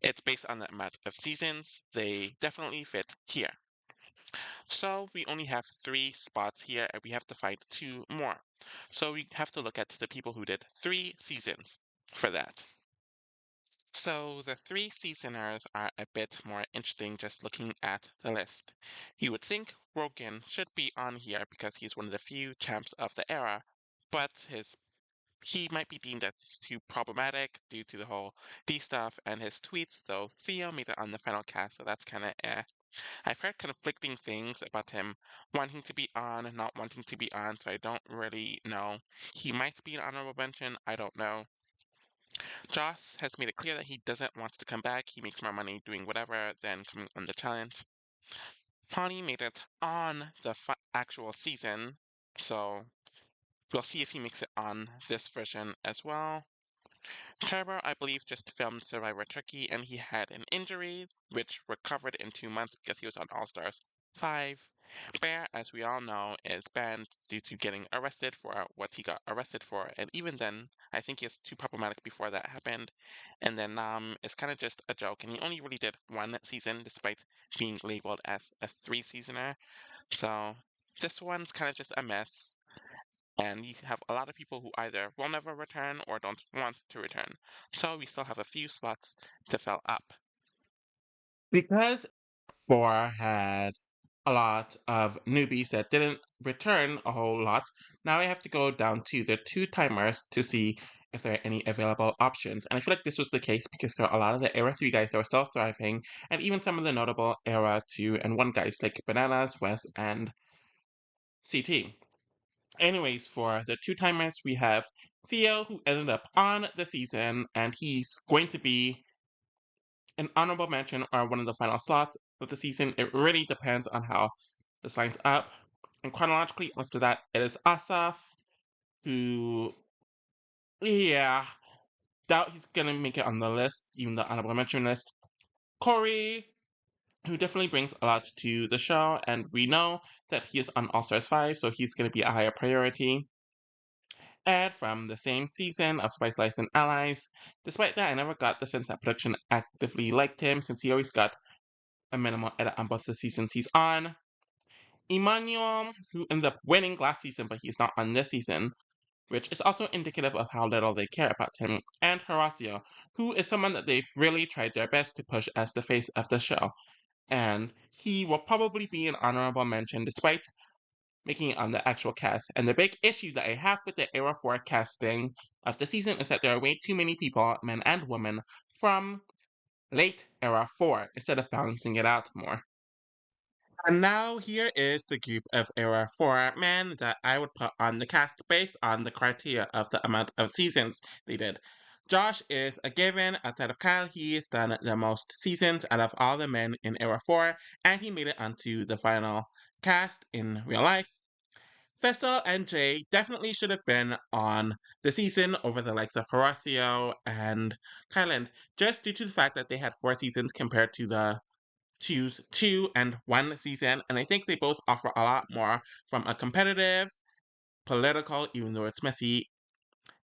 it's based on the amount of seasons, they definitely fit here. So we only have 3 spots here, and we have to find 2 more. So we have to look at the people who did 3 seasons for that. So the 3 seasoners are a bit more interesting just looking at the list. You would think Rogan should be on here because he's one of the few champs of the era, but he might be deemed as too problematic due to the whole D stuff and his tweets, though Theo made it on the final cast, so that's kinda eh. I've heard conflicting things about him wanting to be on, not wanting to be on, so I don't really know. He might be an honorable mention, I don't know. Joss has made it clear that he doesn't want to come back. He makes more money doing whatever than coming on the challenge. Pawnee made it on the actual season, so we'll see if he makes it on this version as well. Turbo, I believe, just filmed Survivor Turkey and he had an injury, which recovered in 2 months because he was on All Stars 5. Bear, as we all know, is banned due to getting arrested for what he got arrested for, and even then, I think he was too problematic before that happened. And then Nam is kind of just a joke, and he only really did 1 season despite being labeled as a 3 seasoner. So this one's kind of just a mess. And you have a lot of people who either will never return or don't want to return. So we still have a few slots to fill up. Because 4 had a lot of newbies that didn't return a whole lot, now I have to go down to the 2 timers to see if there are any available options. And I feel like this was the case because there are a lot of the Era 3 guys that were still thriving, and even some of the notable Era 2 and 1 guys like Bananas, Wes, and CT. Anyways, for the 2 timers, we have Theo, who ended up on the season, and he's going to be an honorable mention or one of the final slots of the season. It really depends on how this lines up. And chronologically, after that, it is Asaf, who, yeah, doubt he's gonna make it on the list, even the honorable mention list. Corey, who definitely brings a lot to the show, and we know that he is on All Stars 5, so he's gonna be a higher priority. Ed from the same season of Spice Lice and Allies. Despite that, I never got the sense that production actively liked him since he always got a minimal edit on both the seasons he's on. Emmanuel, who ended up winning last season, but he's not on this season, which is also indicative of how little they care about him. And Horacio, who is someone that they've really tried their best to push as the face of the show. And he will probably be an honorable mention despite making it on the actual cast. And the big issue that I have with the Era 4 casting of the season is that there are way too many people, men and women, from late Era 4 instead of balancing it out more. And now here is the group of Era 4 men that I would put on the cast based on the criteria of the amount of seasons they did. Josh is a given. Outside of Kyle, he's done the most seasons out of all the men in Era 4, and he made it onto the final cast in real life. Fessel and Jay definitely should have been on the season over the likes of Horacio and Kylan, just due to the fact that they had 4 seasons compared to the choose 2 and 1 season, and I think they both offer a lot more from a competitive, political, even though it's messy,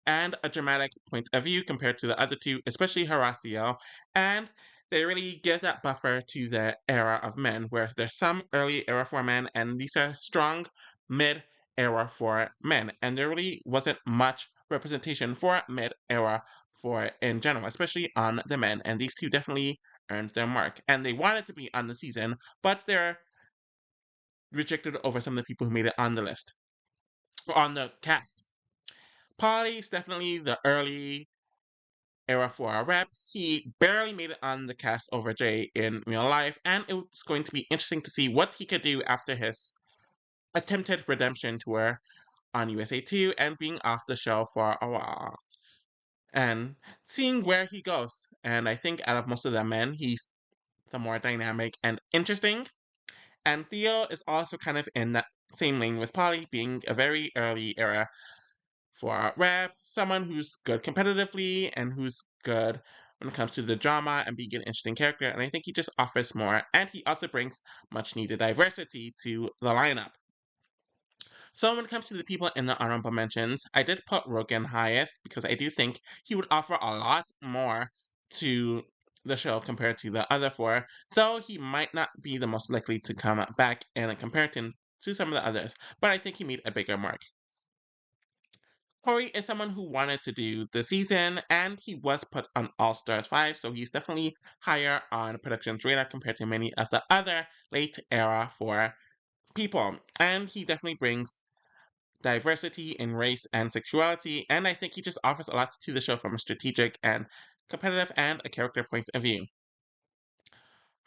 and a dramatic point of view compared to the other 2, especially Horacio, and they really give that buffer to the era of men, where there's some early era 4 men, and these are strong mid era 4 men, and there really wasn't much representation for mid era 4 in general, especially on the men, and these 2 definitely earned their mark, and they wanted to be on the season, but they're rejected over some of the people who made it on the list, or on the cast. Polly's definitely the early era for our rep. He barely made it on the cast over Jay in real life, and it's going to be interesting to see what he could do after his attempted redemption tour on USA 2 and being off the show for a while. And seeing where he goes. And I think out of most of the men, he's the more dynamic and interesting. And Theo is also kind of in that same lane with Polly, being a very early era for rap, someone who's good competitively and who's good when it comes to the drama and being an interesting character. And I think he just offers more. And he also brings much needed diversity to the lineup. So when it comes to the people in the honorable mentions, I did put Rogan highest because I do think he would offer a lot more to the show compared to the other four, though he might not be the most likely to come back in comparison to some of the others, but I think he made a bigger mark. Corey is someone who wanted to do the season, and he was put on All Stars 5, so he's definitely higher on production's radar compared to many of the other late era 4 people. And he definitely brings diversity in race and sexuality, and I think he just offers a lot to the show from a strategic and competitive and a character point of view.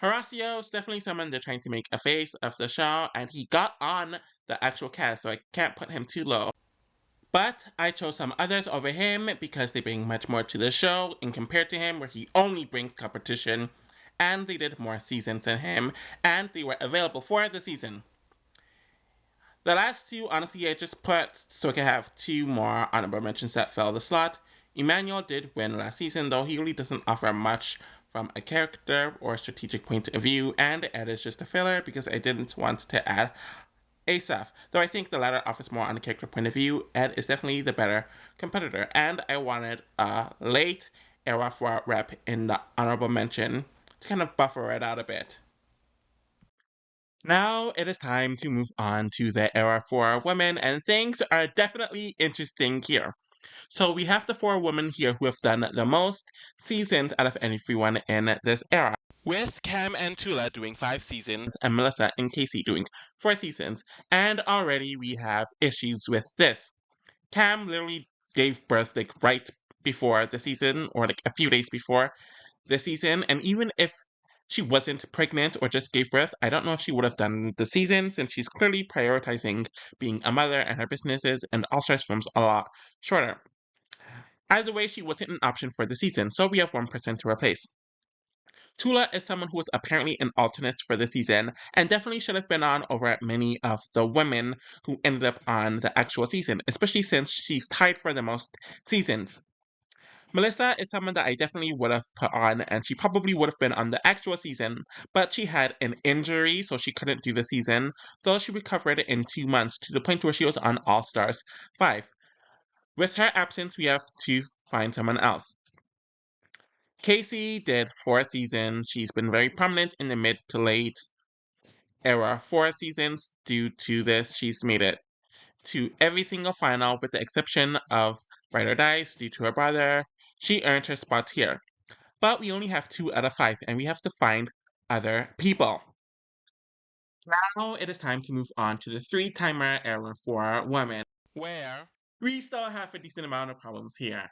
Horacio is definitely someone they're trying to make a face of the show, and he got on the actual cast, so I can't put him too low. But I chose some others over him because they bring much more to the show in compared to him, where he only brings competition, and they did more seasons than him, and they were available for the season. The last two, honestly, I just put so I could have two more honorable mentions that fell the slot. Emmanuel did win last season, though he really doesn't offer much from a character or strategic point of view, and Ed is just a filler because I didn't want to add Asaph. Though I think the latter offers more on a character point of view, Ed is definitely the better competitor, and I wanted a late era 4 rep in the honorable mention to kind of buffer it out a bit. Now it is time to move on to the era for women, and things are definitely interesting here. So we have the four women here who have done the most seasons out of everyone in this era, with Cam and Tula doing 5 seasons, and Melissa and Casey doing 4 seasons. And already we have issues with this. Cam literally gave birth like right before the season, or like a few days before the season, and even if she wasn't pregnant or just gave birth, I don't know if she would have done the season since she's clearly prioritizing being a mother and her businesses, and All Stars films a lot shorter. Either way, she wasn't an option for the season, so we have one person to replace. Tula is someone who was apparently an alternate for the season and definitely should have been on over many of the women who ended up on the actual season, especially since she's tied for the most seasons. Melissa is someone that I definitely would have put on, and she probably would have been on the actual season, but she had an injury, so she couldn't do the season, though she recovered in 2 months to the point where she was on All Stars 5. With her absence, we have to find someone else. Casey did 4 seasons. She's been very prominent in the mid to late era 4 seasons. Due to this, she's made it to every single final with the exception of Ride or Dice due to her brother. She earned her spot here. But we only have 2 out of 5, and we have to find other people. Now it is time to move on to the 3-timer era for women, where we still have a decent amount of problems here.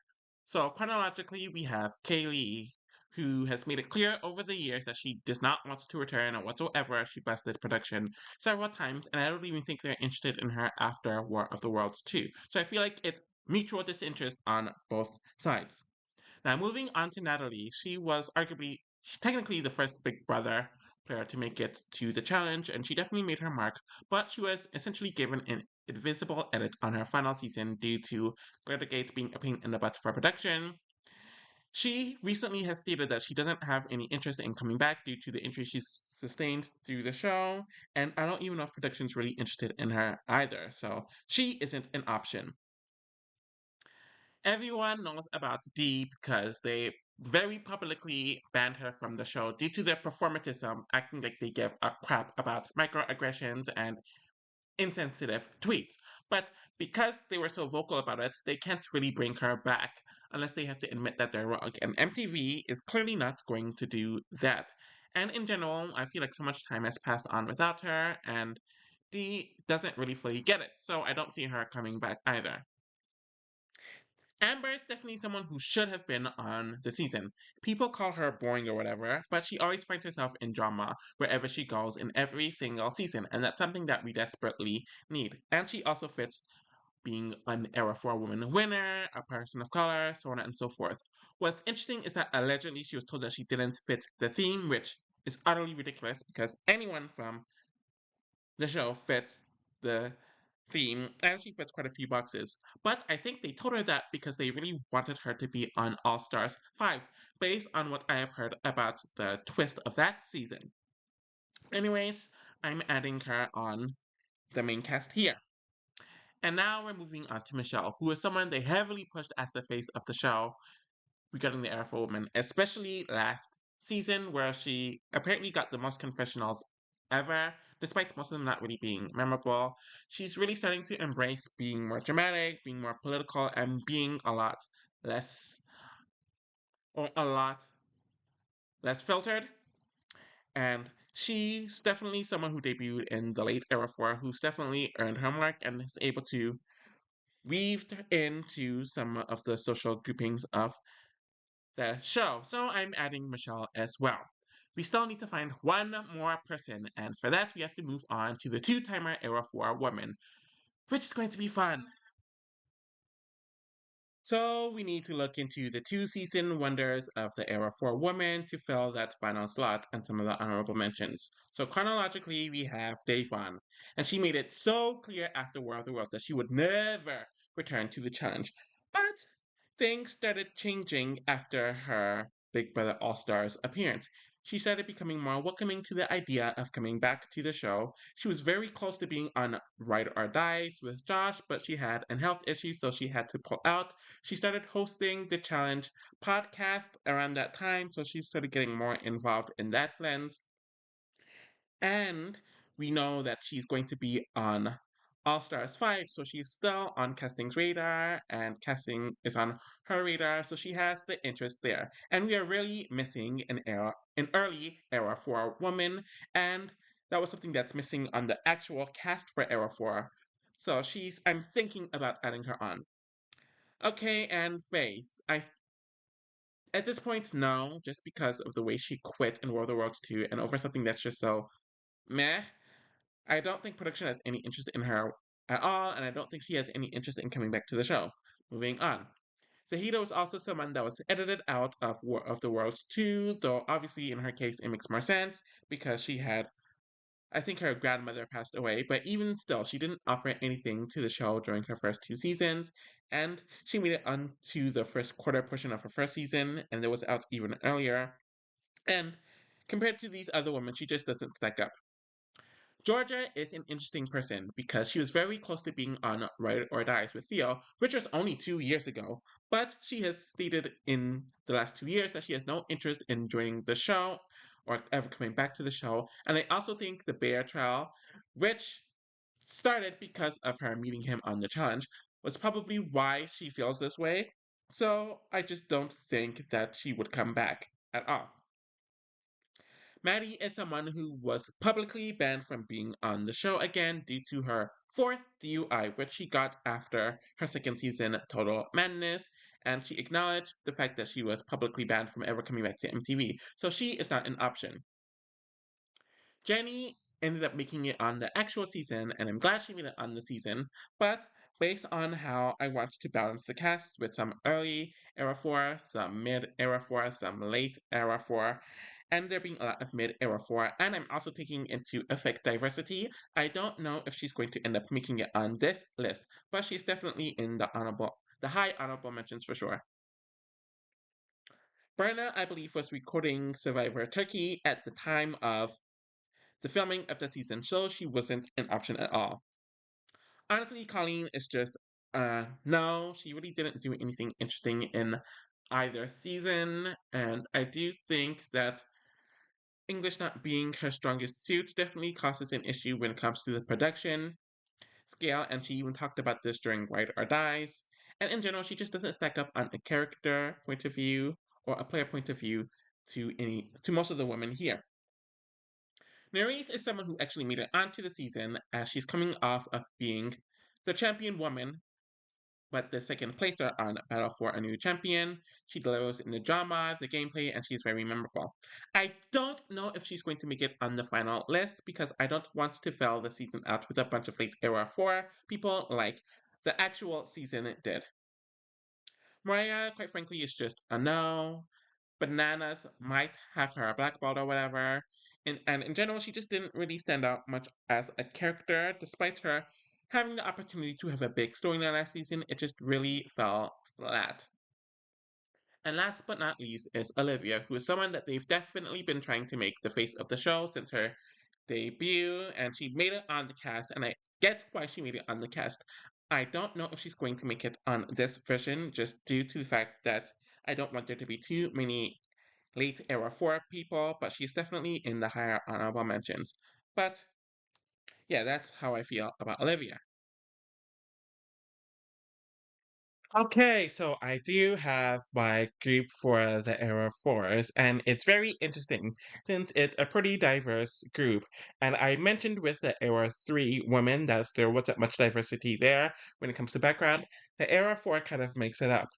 So chronologically, we have Kaylee, who has made it clear over the years that she does not want to return or whatsoever. She busted production several times, and I don't even think they're interested in her after War of the Worlds 2. So I feel like it's mutual disinterest on both sides. Now, moving on to Natalie, she was arguably, technically the first Big Brother player to make it to the challenge, and she definitely made her mark, but she was essentially given an invisible edit on her final season due to Glittergate being a pain in the butt for production. She recently has stated that she doesn't have any interest in coming back due to the injury she's sustained through the show, and I don't even know if production's really interested in her either, so she isn't an option. Everyone knows about Dee because they very publicly banned her from the show due to their performatism, acting like they give a crap about microaggressions and insensitive tweets. But because they were so vocal about it, they can't really bring her back unless they have to admit that they're wrong. And MTV is clearly not going to do that. And in general, I feel like so much time has passed on without her, and Dee doesn't really fully get it, so I don't see her coming back either. Amber is definitely someone who should have been on the season. People call her boring or whatever, but she always finds herself in drama wherever she goes in every single season, and that's something that we desperately need. And she also fits being an Era 4 woman winner, a person of color, so on and so forth. What's interesting is that allegedly she was told that she didn't fit the theme, which is utterly ridiculous because anyone from the show fits the theme, and she fits quite a few boxes. But I think they told her that because they really wanted her to be on All Stars 5, based on what I have heard about the twist of that season. Anyways, I'm adding her on the main cast here. And now we're moving on to Michelle, who is someone they heavily pushed as the face of the show regarding the Era for Women, especially last season where she apparently got the most confessionals ever, despite most of them not really being memorable. She's really starting to embrace being more dramatic, being more political, and being less a lot less filtered. And she's definitely someone who debuted in the late era 4, who's definitely earned her mark and is able to weave into some of the social groupings of the show. So I'm adding Michelle as well. We still need to find one more person, and for that, we have to move on to the two-timer era 4 woman, which is going to be fun. So we need to look into the two-season wonders of the era for women to fill that final slot and some of the honorable mentions. So chronologically, we have Davon, and she made it so clear after War of the Worlds that she would never return to the challenge. But things started changing after her Big Brother All Stars appearance. She started becoming more welcoming to the idea of coming back to the show. She was very close to being on Ride or Dies with Josh, but she had a health issue, so she had to pull out. She started hosting the Challenge podcast around that time, so she started getting more involved in that lens. And we know that she's going to be on All Stars 5, so she's still on casting's radar, and casting is on her radar, so she has the interest there. And we are really missing an early era for a woman, and that was something that's missing on the actual cast for era 4. So I'm thinking about adding her on. Okay, and Faith. At this point, no, just because of the way she quit in World of Worlds 2 and over something that's just so meh. I don't think production has any interest in her at all, and I don't think she has any interest in coming back to the show. Moving on. Zahida was also someone that was edited out of War of the Worlds 2, though obviously in her case it makes more sense because she had, I think her grandmother passed away, but even still, she didn't offer anything to the show during her first two seasons, and she made it onto the first quarter portion of her first season, and it was out even earlier. And compared to these other women, she just doesn't stack up. Georgia is an interesting person because she was very close to being on Ride or Dies with Theo, which was only 2 years ago, but she has stated in the last 2 years that she has no interest in joining the show or ever coming back to the show. And I also think the Bear trial, which started because of her meeting him on the challenge, was probably why she feels this way. So I just don't think that she would come back at all. Maddie is someone who was publicly banned from being on the show again due to her fourth DUI, which she got after her second season Total Madness, and she acknowledged the fact that she was publicly banned from ever coming back to MTV, so she is not an option. Jenny ended up making it on the actual season, and I'm glad she made it on the season, but based on how I want to balance the cast with some early era 4, some mid era 4, some late era 4, and there being a lot of mid era 4, and I'm also taking into effect diversity, I don't know if she's going to end up making it on this list, but she's definitely in the high honorable mentions for sure. Berna, I believe, was recording Survivor Turkey at the time of the filming of the season, so she wasn't an option at all. Honestly, Colleen is just, no, she really didn't do anything interesting in either season, and I do think that English not being her strongest suit definitely causes an issue when it comes to the production scale, and she even talked about this during Ride or Dies. And in general, she just doesn't stack up on a character point of view or a player point of view to most of the women here. Nerys is someone who actually made it onto the season as she's coming off of being the champion woman, but the second placer on Battle for a New Champion. She delivers in the drama, the gameplay, and she's very memorable. I don't know if she's going to make it on the final list because I don't want to fill the season out with a bunch of late era 4 people like the actual season did. Mariah, quite frankly, is just a no. Bananas might have her blackballed or whatever. And in general, she just didn't really stand out much as a character, despite her having the opportunity to have a big storyline last season. It just really fell flat. And last but not least is Olivia, who is someone that they've definitely been trying to make the face of the show since her debut, and she made it on the cast, and I get why she made it on the cast. I don't know if she's going to make it on this version, just due to the fact that I don't want there to be too many late era 4 people, but she's definitely in the higher honorable mentions. But yeah, that's how I feel about Olivia. Okay, so I do have my group for the Era 4s, and it's very interesting since it's a pretty diverse group. And I mentioned with the Era 3 women that there wasn't much diversity there when it comes to background. The Era 4 kind of makes it up.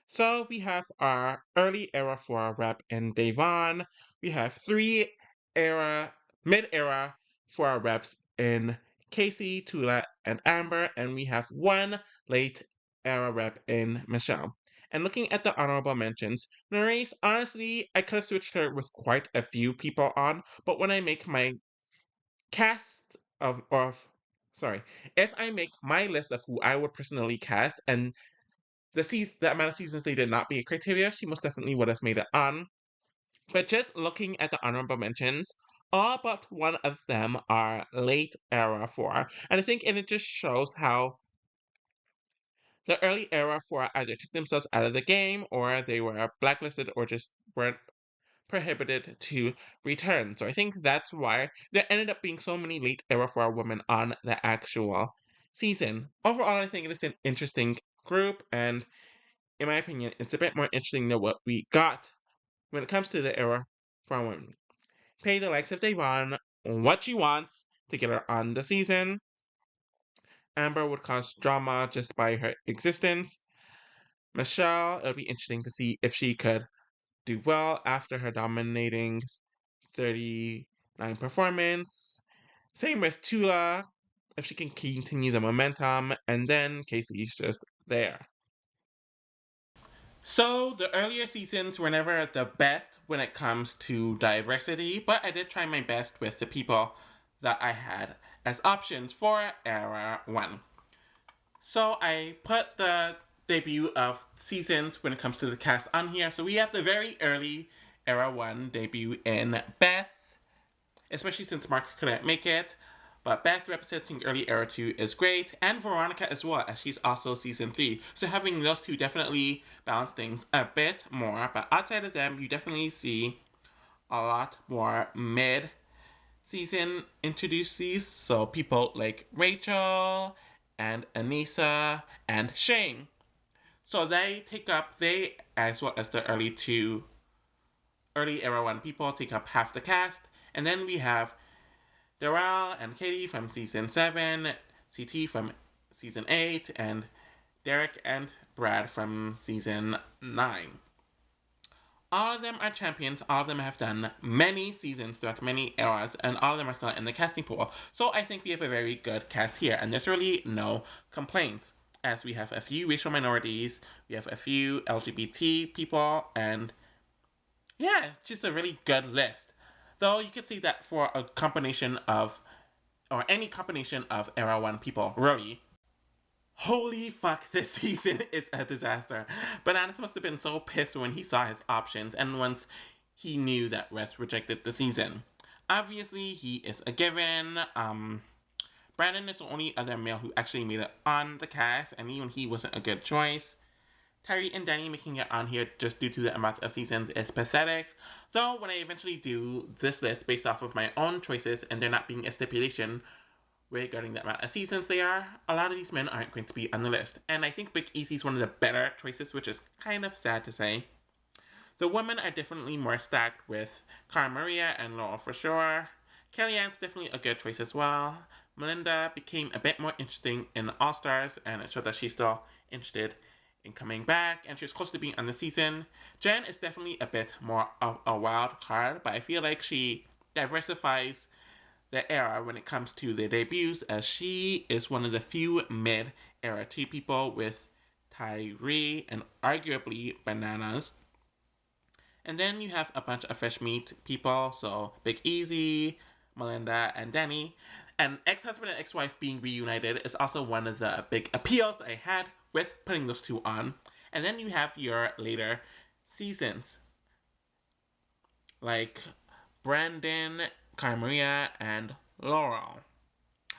So we have our early era 4 rep in Devon. We have three mid-era 4 reps in Casey, Tula, and Amber, and we have one late era rep in Michelle. And looking at the honorable mentions, Nerys, honestly, I could have switched her with quite a few people on, but when I make my cast sorry, if I make my list of who I would personally cast and the amount of seasons they did not be a criteria, she most definitely would have made it on. But just looking at the honorable mentions, all but one of them are late era 4. And I think it just shows how the early era 4 either took themselves out of the game or they were blacklisted or just weren't prohibited to return. So I think that's why there ended up being so many late era 4 women on the actual season. Overall, I think it is an interesting group, and in my opinion, it's a bit more interesting than what we got when it comes to the era from women. Pay the likes of Devon what she wants to get her on the season. Amber would cause drama just by her existence. Michelle, it'll be interesting to see if she could do well after her dominating 39 performance. Same with Tula, if she can continue the momentum, and then Casey's just there. So, the earlier seasons were never the best when it comes to diversity, but I did try my best with the people that I had as options for Era 1. So, I put the debut of seasons when it comes to the cast on here. So, we have the very early Era 1 debut in Beth, especially since Mark couldn't make it. But Beth representing early era 2 is great, and Veronica as well, as she's also season 3. So having those two definitely balance things a bit more, but outside of them, you definitely see a lot more mid season introducees. So people like Rachel and Anissa and Shane. So they, as well as the early era 1 people, take up half the cast. And then we have Darrell and Katie from season 7, CT from season 8, and Derek and Brad from season 9. All of them are champions, all of them have done many seasons throughout many eras, and all of them are still in the casting pool. So I think we have a very good cast here, and there's really no complaints, as we have a few racial minorities, we have a few LGBT people, and yeah, it's just a really good list. Though you could see that for a combination of or any combination of Era 1 people, really. Holy fuck, this season is a disaster. Bananas must have been so pissed when he saw his options and once he knew that West rejected the season. Obviously, he is a given. Brandon is the only other male who actually made it on the cast, and even he wasn't a good choice. Terry and Danny making it on here just due to the amount of seasons is pathetic. Though, when I eventually do this list based off of my own choices and there not being a stipulation regarding the amount of seasons they are, a lot of these men aren't going to be on the list. And I think Big Easy is one of the better choices, which is kind of sad to say. The women are definitely more stacked with Cara Maria and Laurel for sure. Kellyanne's definitely a good choice as well. Melinda became a bit more interesting in All Stars, and it showed that she's still interested in coming back, and she's close to being on the season. Jen is definitely a bit more of a wild card, but I feel like she diversifies the era when it comes to their debuts, as she is one of the few mid era 2 people with Tyree and arguably Bananas. And then you have a bunch of fresh meat people, so Big Easy, Melinda, and Danny. And ex-husband and ex-wife being reunited is also one of the big appeals that I had with putting those two on. And then you have your later seasons, like Brandon, Cara Maria, and Laurel.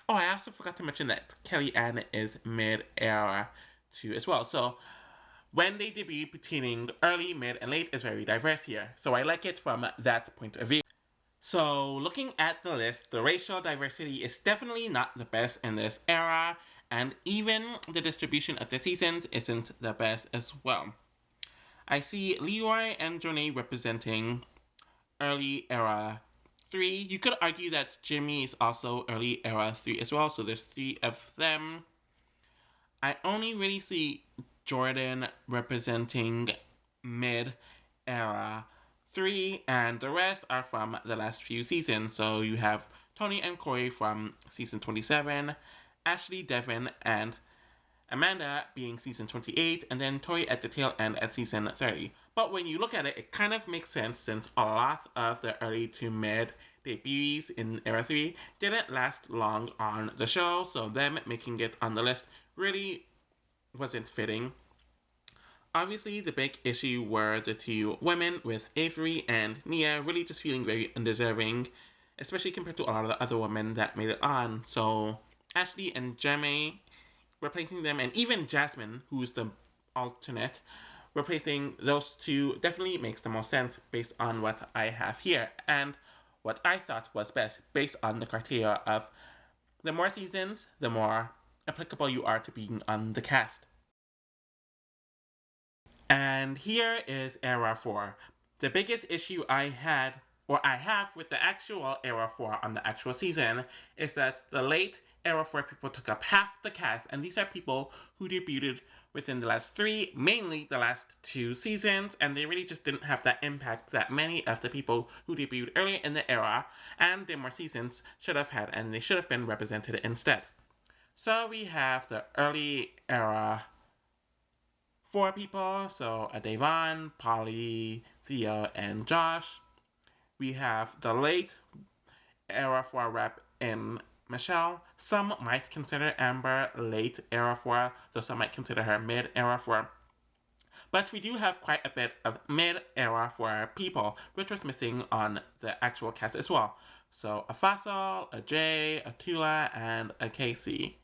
Oh, I also forgot to mention that Kellyanne is mid-era too as well. So when they debut between early, mid, and late is very diverse here. So I like it from that point of view. So looking at the list, the racial diversity is definitely not the best in this era, and even the distribution of the seasons isn't the best as well. I see Leroy and Johnny representing early era 3. You could argue that Jimmy is also early era 3 as well, so there's 3 of them. I only really see Jordan representing mid era 3, and the rest are from the last few seasons. So you have Tony and Corey from season 27, Ashley, Devin, and Amanda being season 28, and then Tori at the tail end at season 30. But when you look at it, it kind of makes sense since a lot of the early to mid debuts in Era 3 didn't last long on the show, so them making it on the list really wasn't fitting. Obviously, the big issue were the two women, with Avery and Nia really just feeling very undeserving, especially compared to a lot of the other women that made it on. So, Ashley and Jemmye replacing them, and even Jasmine, who's the alternate, replacing those two definitely makes the most sense based on what I have here and what I thought was best based on the criteria of the more seasons, the more applicable you are to being on the cast. And here is Era 4. The biggest issue I had, or I have with the actual Era 4 on the actual season, is that the late Era 4 people took up half the cast, and these are people who debuted within the last 3, mainly the last 2 seasons, and they really just didn't have that impact that many of the people who debuted earlier in the era and the more seasons should have had, and they should have been represented instead. So we have the early era 4 people, so Devon, Polly, Theo, and Josh. We have the late era 4 rep in Michelle. Some might consider Amber late era 4, though some might consider her mid era 4. But we do have quite a bit of mid era 4 people, which was missing on the actual cast as well. So a Fossil, a Jay, a Tula, and a Casey.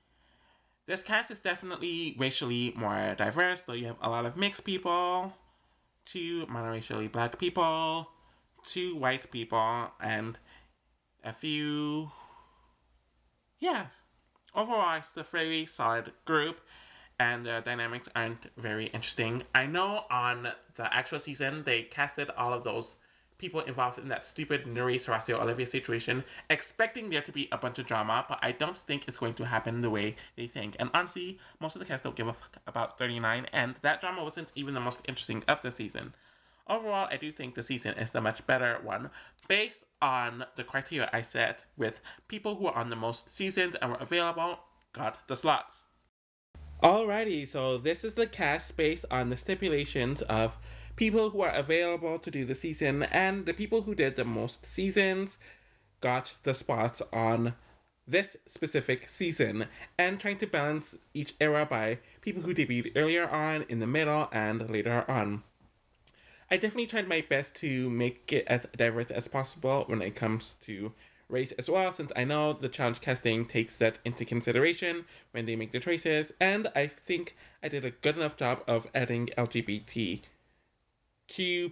This cast is definitely racially more diverse, though you have a lot of mixed people, 2 monoracially black people, 2 white people, and a few. Yeah, overall, it's a very solid group, and the dynamics aren't very interesting. I know on the actual season they casted all of those people involved in that stupid Nerys Horacio Olivia situation, expecting there to be a bunch of drama, but I don't think it's going to happen the way they think. And honestly, most of the cast don't give a fuck about 39, and that drama wasn't even the most interesting of the season. Overall, I do think the season is the much better one, based on the criteria I set with people who are on the most seasons and were available got the slots. Alrighty, so this is the cast based on the stipulations of people who are available to do the season, and the people who did the most seasons got the spots on this specific season, and trying to balance each era by people who debuted earlier on, in the middle, and later on. I definitely tried my best to make it as diverse as possible when it comes to race as well, since I know the challenge casting takes that into consideration when they make the choices, and I think I did a good enough job of adding LGBTQ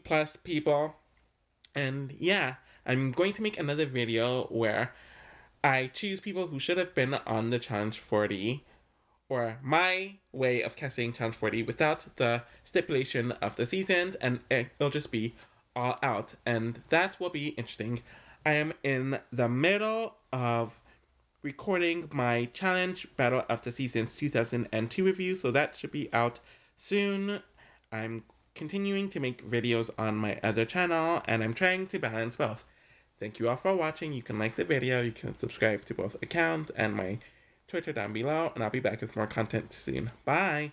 plus people. And yeah, I'm going to make another video where I choose people who should have been on the Challenge 40, or my way of casting Challenge 40 without the stipulation of the seasons, and it'll just be all out, and that will be interesting. I am in the middle of recording my Challenge Battle of the Seasons 2002 review, so that should be out soon. I'm continuing to make videos on my other channel, and I'm trying to balance both. Thank you all for watching. You can like the video, you can subscribe to both accounts and my Twitter down below, and I'll be back with more content soon. Bye!